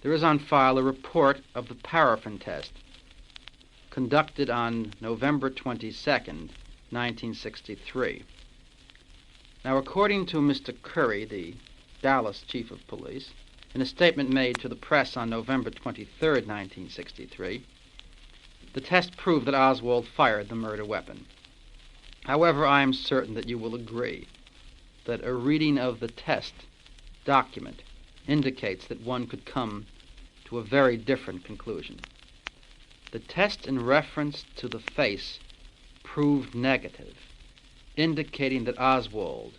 there is on file a report of the Paraffin test conducted on November 22nd, 1963. Now, according to Mr. Curry, the Dallas chief of police, in a statement made to the press on November 23rd, 1963, the test proved that Oswald fired the murder weapon. However, I am certain that you will agree that a reading of the test document indicates that one could come to a very different conclusion. The test in reference to the face proved negative, indicating that Oswald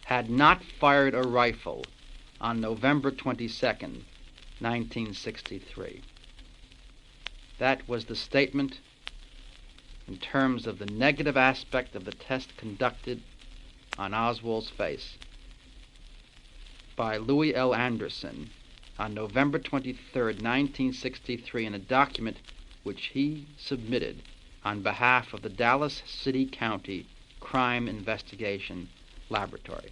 had not fired a rifle on November 22nd, 1963. That was the statement in terms of the negative aspect of the test conducted on Oswald's face by Louis L. Anderson on November 23rd, 1963, in a document which he submitted on behalf of the Dallas City County Crime Investigation Laboratory.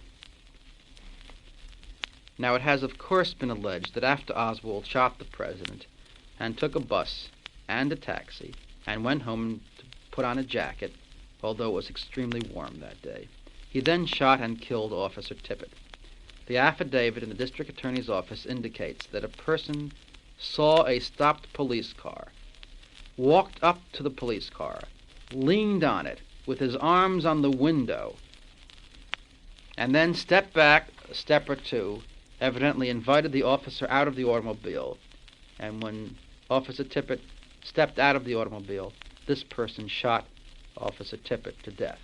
Now, it has of course been alleged that after Oswald shot the president and took a bus and a taxi and went home to put on a jacket, although it was extremely warm that day, he then shot and killed Officer Tippet. The affidavit in the district attorney's office indicates that a person saw a stopped police car, walked up to the police car, leaned on it with his arms on the window, and then stepped back a step or two, evidently invited the officer out of the automobile, and when Officer Tippet stepped out of the automobile, this person shot Officer Tippet to death.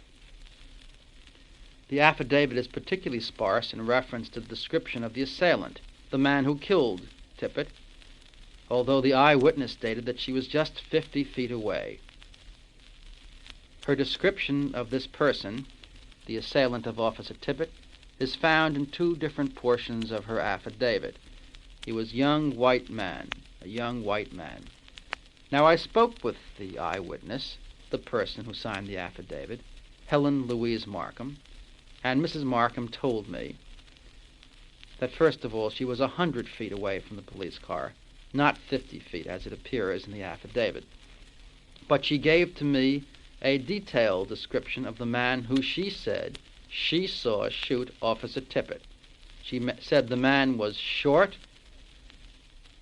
The affidavit is particularly sparse in reference to the description of the assailant, the man who killed Tippet, although the eyewitness stated that she was just 50 feet away. Her description of this person, the assailant of Officer Tippet, is found in 2 different portions of her affidavit. He was a young white man. Now, I spoke with the eyewitness, the person who signed the affidavit, Helen Louise Markham, and Mrs. Markham told me that, first of all, she was 100 feet away from the police car, not 50 feet as it appears in the affidavit. But she gave to me a detailed description of the man who she said she saw shoot Officer Tippet. She said the man was short,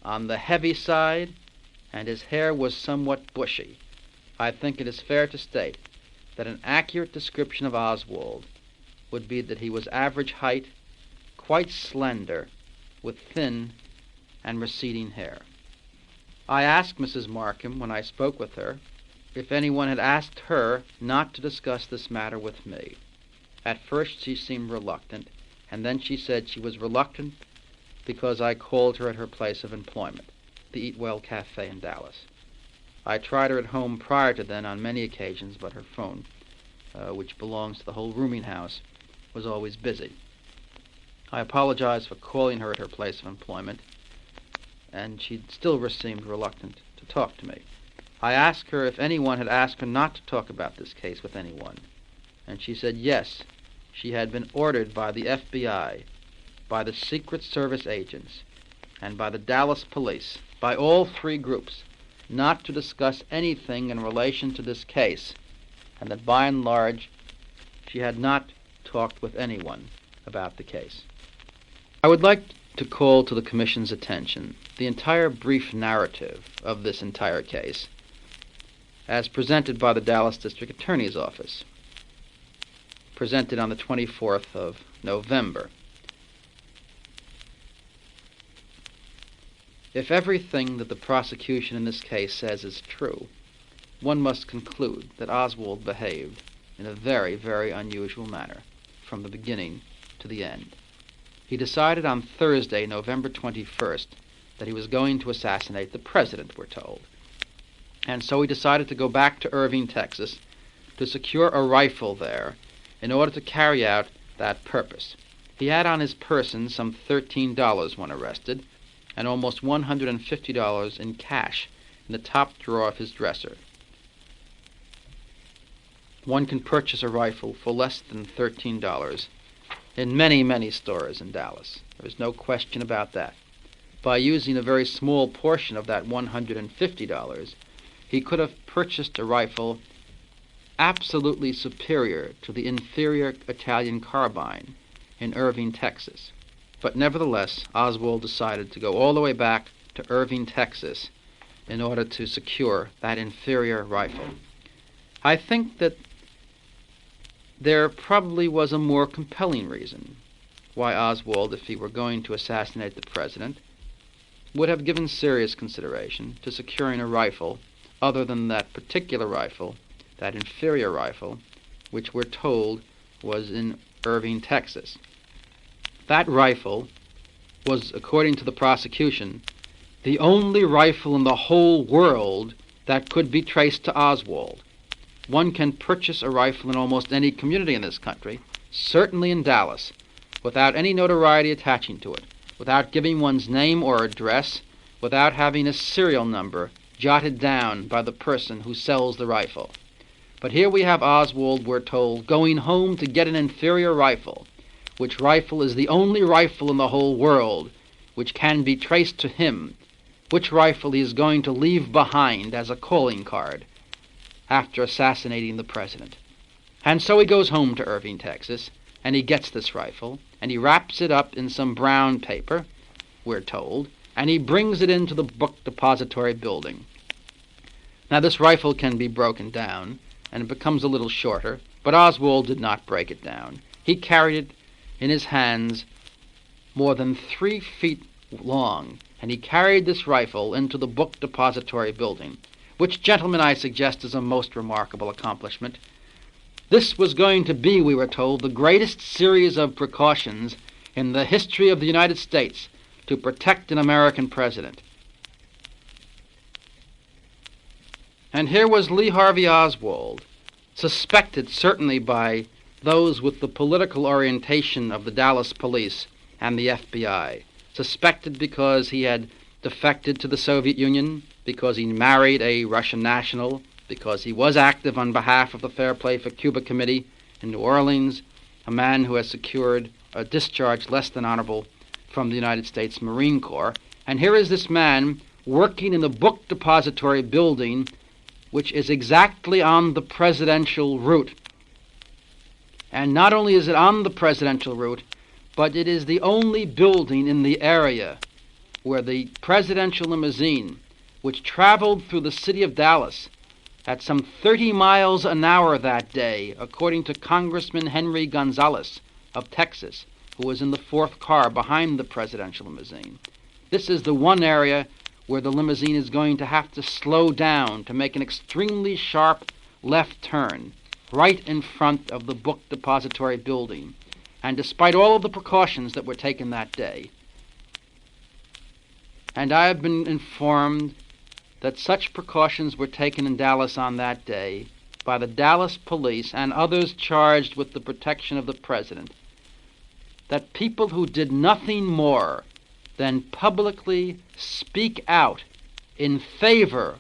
on the heavy side, and his hair was somewhat bushy. I think it is fair to state that an accurate description of Oswald would be that he was average height, quite slender, with thin and receding hair. I asked Mrs. Markham, when I spoke with her, if anyone had asked her not to discuss this matter with me. At first she seemed reluctant, and then she said she was reluctant because I called her at her place of employment, the Eat Well Cafe in Dallas. I tried her at home prior to then on many occasions, but her phone, which belongs to the whole rooming house, was always busy. I apologized for calling her at her place of employment, and she still seemed reluctant to talk to me. I asked her if anyone had asked her not to talk about this case with anyone, and she said yes, she had been ordered by the FBI, by the Secret Service agents, and by the Dallas police, by all three groups, not to discuss anything in relation to this case, and that by and large she had not talked with anyone about the case. I would like to call to the Commission's attention the entire brief narrative of this entire case as presented by the Dallas District Attorney's Office, presented on the 24th of November. If everything that the prosecution in this case says is true, one must conclude that Oswald behaved in a very, very unusual manner from the beginning to the end. He decided on Thursday, November 21st, that he was going to assassinate the president, we're told. And so he decided to go back to Irving, Texas, to secure a rifle there in order to carry out that purpose. He had on his person some $13 when arrested, and almost $150 in cash in the top drawer of his dresser. One can purchase a rifle for less than $13 in many, many stores in Dallas. There is no question about that. By using a very small portion of that $150, he could have purchased a rifle absolutely superior to the inferior Italian carbine in Irving, Texas. But nevertheless, Oswald decided to go all the way back to Irving, Texas, in order to secure that inferior rifle. I think that there probably was a more compelling reason why Oswald, if he were going to assassinate the president, would have given serious consideration to securing a rifle other than that particular rifle, that inferior rifle, which we're told was in Irving, Texas. That rifle was, according to the prosecution, the only rifle in the whole world that could be traced to Oswald. One can purchase a rifle in almost any community in this country, certainly in Dallas, without any notoriety attaching to it, without giving one's name or address, without having a serial number jotted down by the person who sells the rifle. But here we have Oswald, we're told, going home to get an inferior rifle, which rifle is the only rifle in the whole world which can be traced to him, which rifle he is going to leave behind as a calling card after assassinating the president. And so he goes home to Irving, Texas, and he gets this rifle, and he wraps it up in some brown paper, we're told, and he brings it into the book depository building. Now this rifle can be broken down, and it becomes a little shorter, but Oswald did not break it down. He carried it in his hands more than 3 feet long, and he carried this rifle into the book depository building, which, gentlemen, I suggest is a most remarkable accomplishment. This was going to be, we were told, the greatest series of precautions in the history of the United States to protect an American president. And here was Lee Harvey Oswald, suspected certainly by those with the political orientation of the Dallas police and the FBI, suspected because he had defected to the Soviet Union, because he married a Russian national, because he was active on behalf of the Fair Play for Cuba Committee in New Orleans, a man who has secured a discharge less than honorable from the United States Marine Corps. And here is this man working in the book depository building, which is exactly on the presidential route. And not only is it on the presidential route, but it is the only building in the area where the presidential limousine, which traveled through the city of Dallas at some 30 miles an hour that day, according to Congressman Henry Gonzalez of Texas, who was in the fourth car behind the presidential limousine. This is the one area where the limousine is going to have to slow down to make an extremely sharp left turn right in front of the book depository building. And despite all of the precautions that were taken that day, and I have been informed that such precautions were taken in Dallas on that day by the Dallas police and others charged with the protection of the president, that people who did nothing more than publicly speak out in favor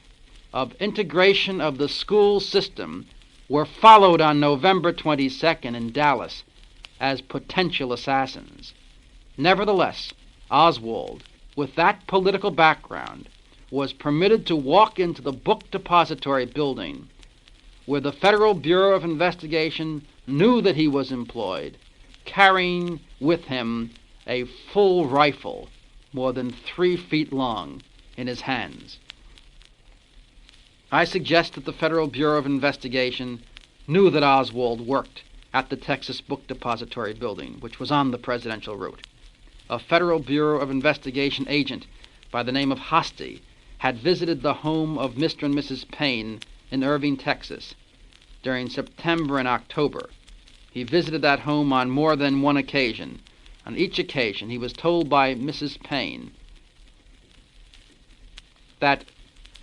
of integration of the school system were followed on November 22nd in Dallas as potential assassins. Nevertheless, Oswald, with that political background, was permitted to walk into the book depository building where the Federal Bureau of Investigation knew that he was employed, carrying with him a full rifle more than 3 feet long in his hands. I suggest that the Federal Bureau of Investigation knew that Oswald worked at the Texas Book Depository building, which was on the presidential route. A Federal Bureau of Investigation agent by the name of Hosty had visited the home of Mr. and Mrs. Payne in Irving, Texas, during September and October. He visited that home on more than one occasion. On each occasion, he was told by Mrs. Payne that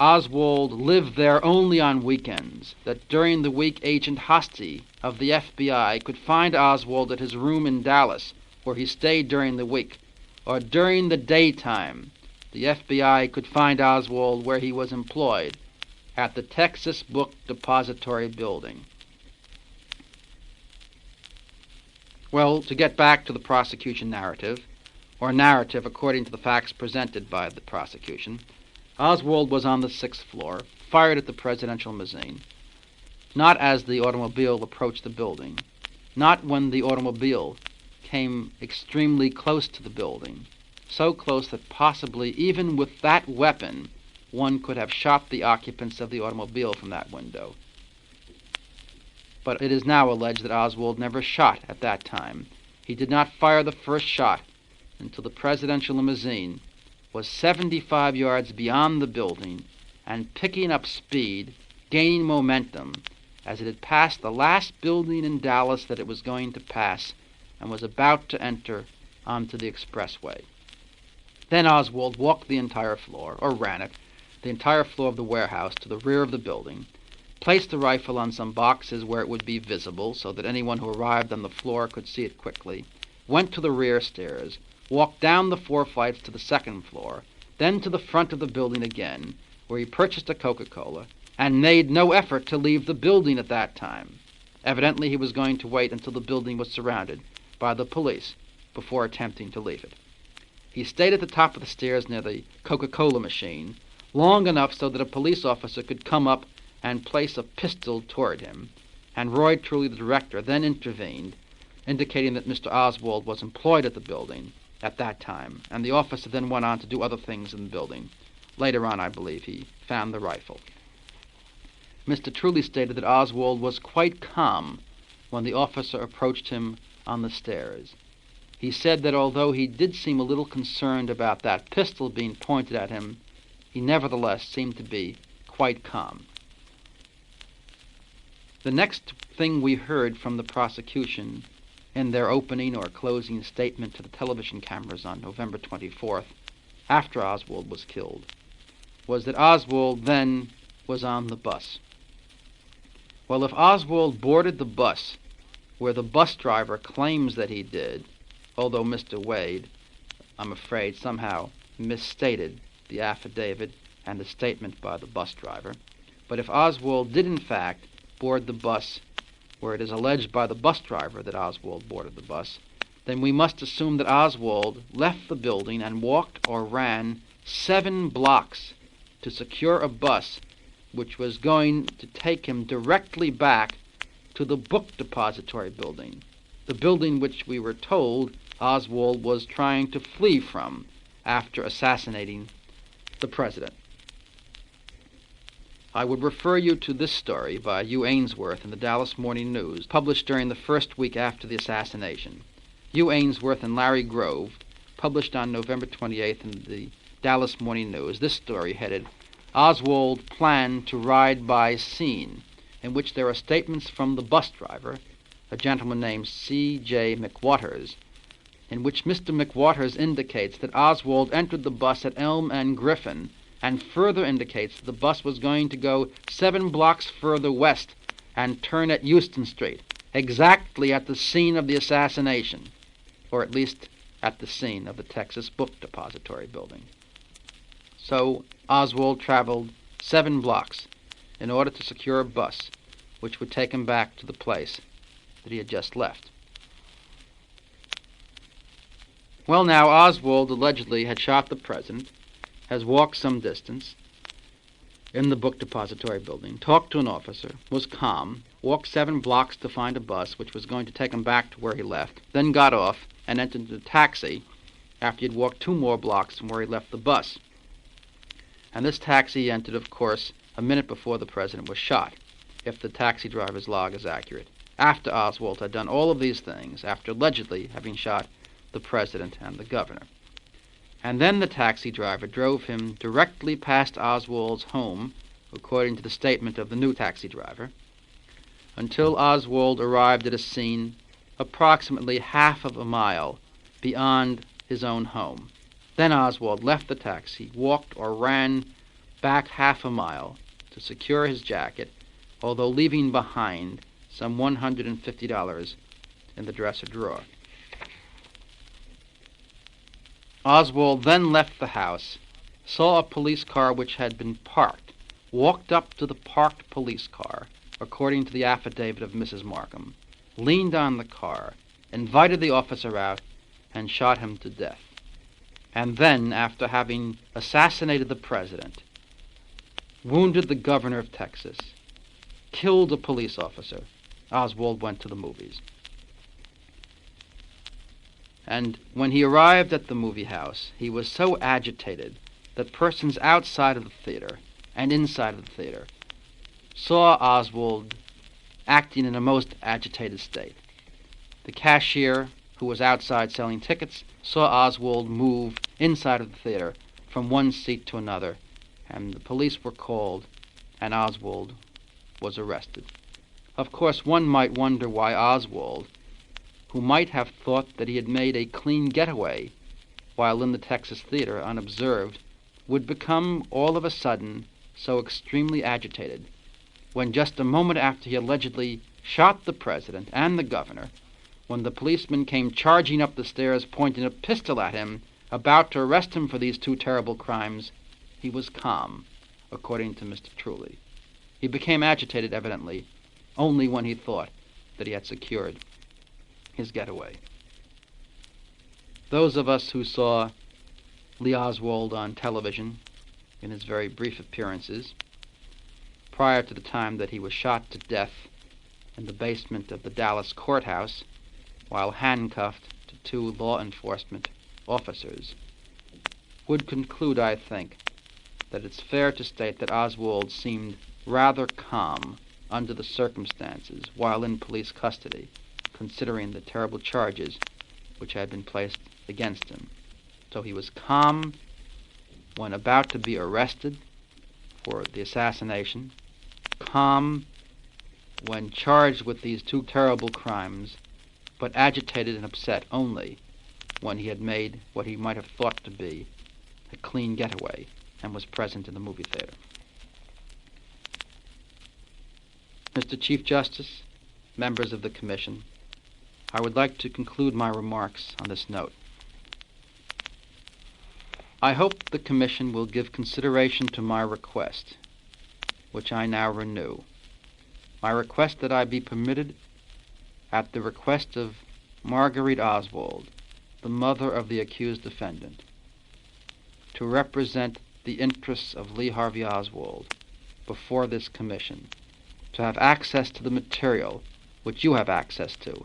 Oswald lived there only on weekends, that during the week Agent Hosty of the FBI could find Oswald at his room in Dallas, where he stayed during the week, or during the daytime the FBI could find Oswald where he was employed, at the Texas Book Depository building. Well, to get back to the prosecution narrative, or narrative according to the facts presented by the prosecution, Oswald was on the 6th floor, fired at the presidential limousine, not as the automobile approached the building, not when the automobile came extremely close to the building, so close that possibly even with that weapon one could have shot the occupants of the automobile from that window. But it is now alleged that Oswald never shot at that time. He did not fire the first shot until the presidential limousine was 75 yards beyond the building and picking up speed, gaining momentum, as it had passed the last building in Dallas that it was going to pass and was about to enter onto the expressway. Then Oswald walked the entire floor, or ran it, the entire floor of the warehouse to the rear of the building, placed the rifle on some boxes where it would be visible so that anyone who arrived on the floor could see it quickly, went to the rear stairs, walked down the 4 flights to the 2nd floor, then to the front of the building again, where he purchased a Coca-Cola, and made no effort to leave the building at that time. Evidently he was going to wait until the building was surrounded by the police before attempting to leave it. He stayed at the top of the stairs near the Coca-Cola machine, long enough so that a police officer could come up and place a pistol toward him, and Roy Truly, the director, then intervened, indicating that Mr. Oswald was employed at the building at that time, and the officer then went on to do other things in the building. Later on, I believe, he found the rifle. Mr. Truly stated that Oswald was quite calm when the officer approached him on the stairs. He said that although he did seem a little concerned about that pistol being pointed at him, he nevertheless seemed to be quite calm. The next thing we heard from the prosecution in their opening or closing statement to the television cameras on November 24th, after Oswald was killed, was that Oswald then was on the bus. Well, if Oswald boarded the bus, where the bus driver claims that he did, although Mr. Wade, I'm afraid, somehow misstated the affidavit and the statement by the bus driver, but if Oswald did in fact board the bus where it is alleged by the bus driver that Oswald boarded the bus, then we must assume that Oswald left the building and walked or ran 7 blocks to secure a bus which was going to take him directly back to the book depository building, the building which we were told Oswald was trying to flee from after assassinating the president. I would refer you to this story by Hugh Ainsworth in the Dallas Morning News, published during the first week after the assassination. Hugh Ainsworth and Larry Grove, published on November 28th in the Dallas Morning News. This story headed, "Oswald Planned to Ride by Scene," in which there are statements from the bus driver, a gentleman named C.J. McWaters, in which Mr. McWaters indicates that Oswald entered the bus at Elm and Griffin, and further indicates that the bus was going to go 7 blocks further west and turn at Houston Street, exactly at the scene of the assassination, or at least at the scene of the Texas Book Depository building. So Oswald traveled 7 blocks in order to secure a bus which would take him back to the place that he had just left. Well, now, Oswald allegedly had shot the president, has walked some distance in the book depository building, talked to an officer, was calm, walked 7 blocks to find a bus which was going to take him back to where he left, then got off and entered a taxi after he had walked 2 more blocks from where he left the bus. And this taxi entered, of course, a minute before the president was shot, if the taxi driver's log is accurate, after Oswald had done all of these things, after allegedly having shot the president and the governor. And then the taxi driver drove him directly past Oswald's home, according to the statement of the new taxi driver, until Oswald arrived at a scene approximately half of a mile beyond his own home. Then Oswald left the taxi, walked or ran back half a mile to secure his jacket, although leaving behind some $150 in the dresser drawer. Oswald then left the house, saw a police car which had been parked, walked up to the parked police car, according to the affidavit of Mrs. Markham, leaned on the car, invited the officer out, and shot him to death. And then, after having assassinated the president, wounded the governor of Texas, killed a police officer, Oswald went to the movies. And when he arrived at the movie house, he was so agitated that persons outside of the theater and inside of the theater saw Oswald acting in a most agitated state. The cashier, who was outside selling tickets, saw Oswald move inside of the theater from one seat to another, and the police were called, and Oswald was arrested. Of course, one might wonder why Oswald, who might have thought that he had made a clean getaway while in the Texas theater unobserved, would become all of a sudden so extremely agitated when just a moment after he allegedly shot the president and the governor, when the policeman came charging up the stairs pointing a pistol at him, about to arrest him for these 2 terrible crimes, he was calm, according to Mr. Truly. He became agitated, evidently, only when he thought that he had secured his getaway. Those of us who saw Lee Oswald on television in his very brief appearances, prior to the time that he was shot to death in the basement of the Dallas courthouse while handcuffed to 2 law enforcement officers, would conclude, I think, that it's fair to state that Oswald seemed rather calm under the circumstances while in police custody, considering the terrible charges which had been placed against him. So he was calm when about to be arrested for the assassination, calm when charged with these 2 terrible crimes, but agitated and upset only when he had made what he might have thought to be a clean getaway and was present in the movie theater. Mr. Chief Justice, members of the Commission, I would like to conclude my remarks on this note. I hope the Commission will give consideration to my request, which I now renew. My request that I be permitted, at the request of Marguerite Oswald, the mother of the accused defendant, to to represent the interests of Lee Harvey Oswald before this commission, to have access to the material which you have access to.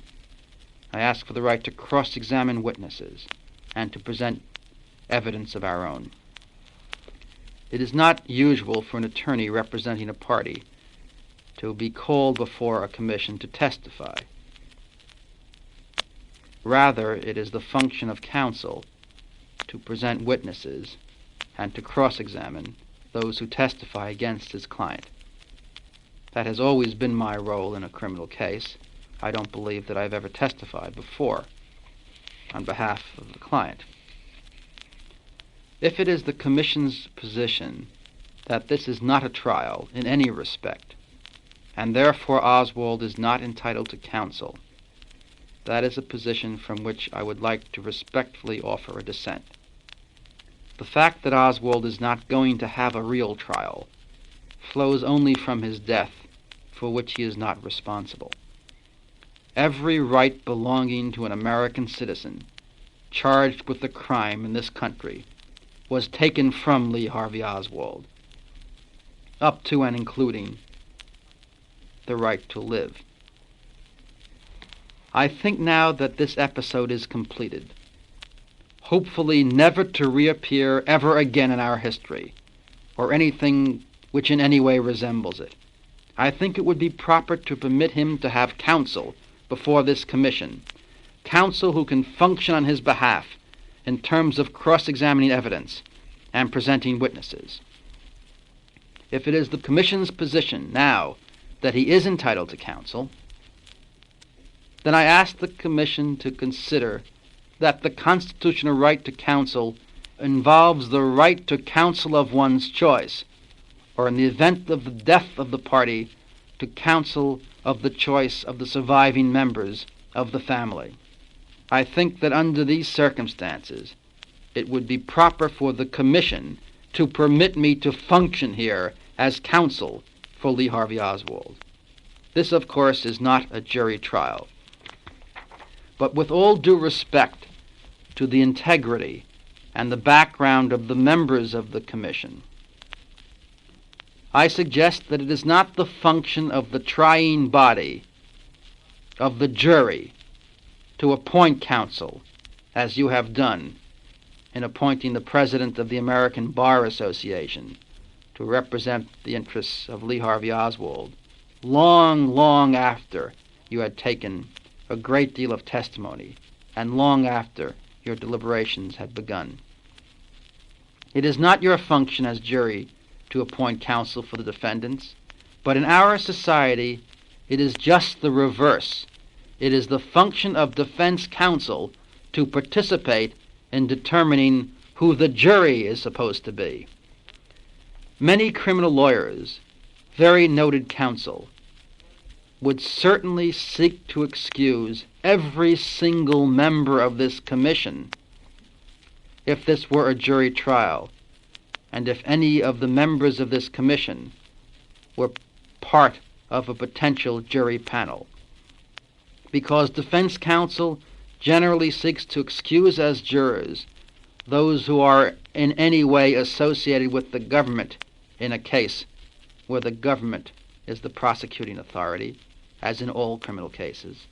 I ask for the right to cross-examine witnesses and to present evidence of our own. It is not usual for an attorney representing a party to be called before a commission to testify. Rather, it is the function of counsel to present witnesses and to cross-examine those who testify against his client. That has always been my role in a criminal case. I don't believe that I've ever testified before on behalf of the client. If it is the Commission's position that this is not a trial in any respect, and therefore Oswald is not entitled to counsel, that is a position from which I would like to respectfully offer a dissent. The fact that Oswald is not going to have a real trial flows only from his death, for which he is not responsible. Every right belonging to an American citizen charged with a crime in this country was taken from Lee Harvey Oswald, up to and including the right to live. I think now that this episode is completed, hopefully never to reappear ever again in our history, or anything which in any way resembles it, I think it would be proper to permit him to have counsel before this commission, counsel who can function on his behalf in terms of cross-examining evidence and presenting witnesses. If it is the commission's position now that he is entitled to counsel, then I ask the commission to consider that the constitutional right to counsel involves the right to counsel of one's choice, or in the event of the death of the party, to counsel of the choice of the surviving members of the family. I think that under these circumstances, it would be proper for the commission to permit me to function here as counsel for Lee Harvey Oswald. This, of course, is not a jury trial. But with all due respect to the integrity and the background of the members of the commission, I suggest that it is not the function of the trying body, of the jury, to appoint counsel, as you have done in appointing the president of the American Bar Association to represent the interests of Lee Harvey Oswald, long after you had taken a great deal of testimony and long after your deliberations had begun. It is not your function as jury to appoint counsel for the defendants, but in our society it is just the reverse. It is the function of defense counsel to participate in determining who the jury is supposed to be. Many criminal lawyers, very noted counsel, would certainly seek to excuse every single member of this commission if this were a jury trial, and if any of the members of this commission were part of a potential jury panel. Because defense counsel generally seeks to excuse as jurors those who are in any way associated with the government in a case where the government is the prosecuting authority, as in all criminal cases.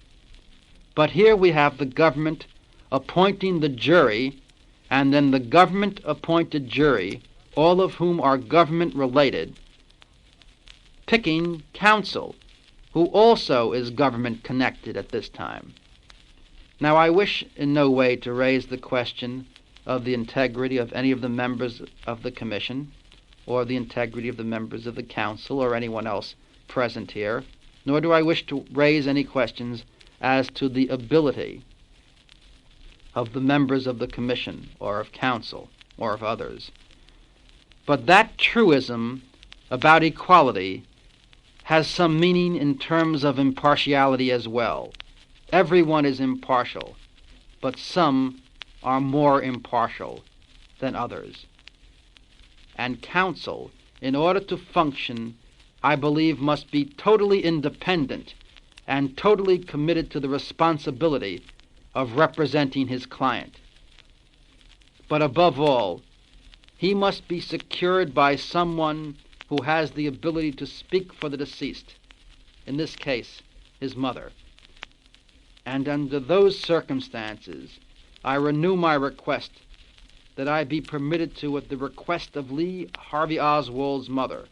But here we have the government appointing the jury, and then the government-appointed jury, all of whom are government-related, picking counsel, who also is government-connected at this time. Now, I wish in no way to raise the question of the integrity of any of the members of the commission, or the integrity of the members of the council, or anyone else present here, nor do I wish to raise any questions as to the ability of the members of the commission, or of council, or of others. But that truism about equality has some meaning in terms of impartiality as well. Everyone is impartial, but some are more impartial than others. And counsel, in order to function, I believe must be totally independent and totally committed to the responsibility of representing his client. But above all, he must be secured by someone who has the ability to speak for the deceased, in this case, his mother. And under those circumstances, I renew my request that I be permitted to, at the request of Lee Harvey Oswald's mother,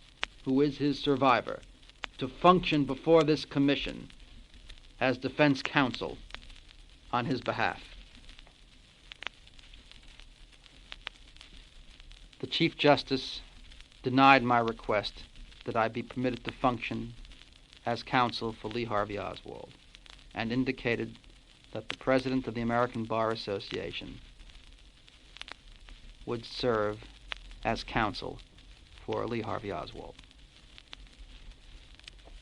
who is his survivor, to function before this commission as defense counsel on his behalf. The Chief Justice denied my request that I be permitted to function as counsel for Lee Harvey Oswald, and indicated that the President of the American Bar Association would serve as counsel for Lee Harvey Oswald.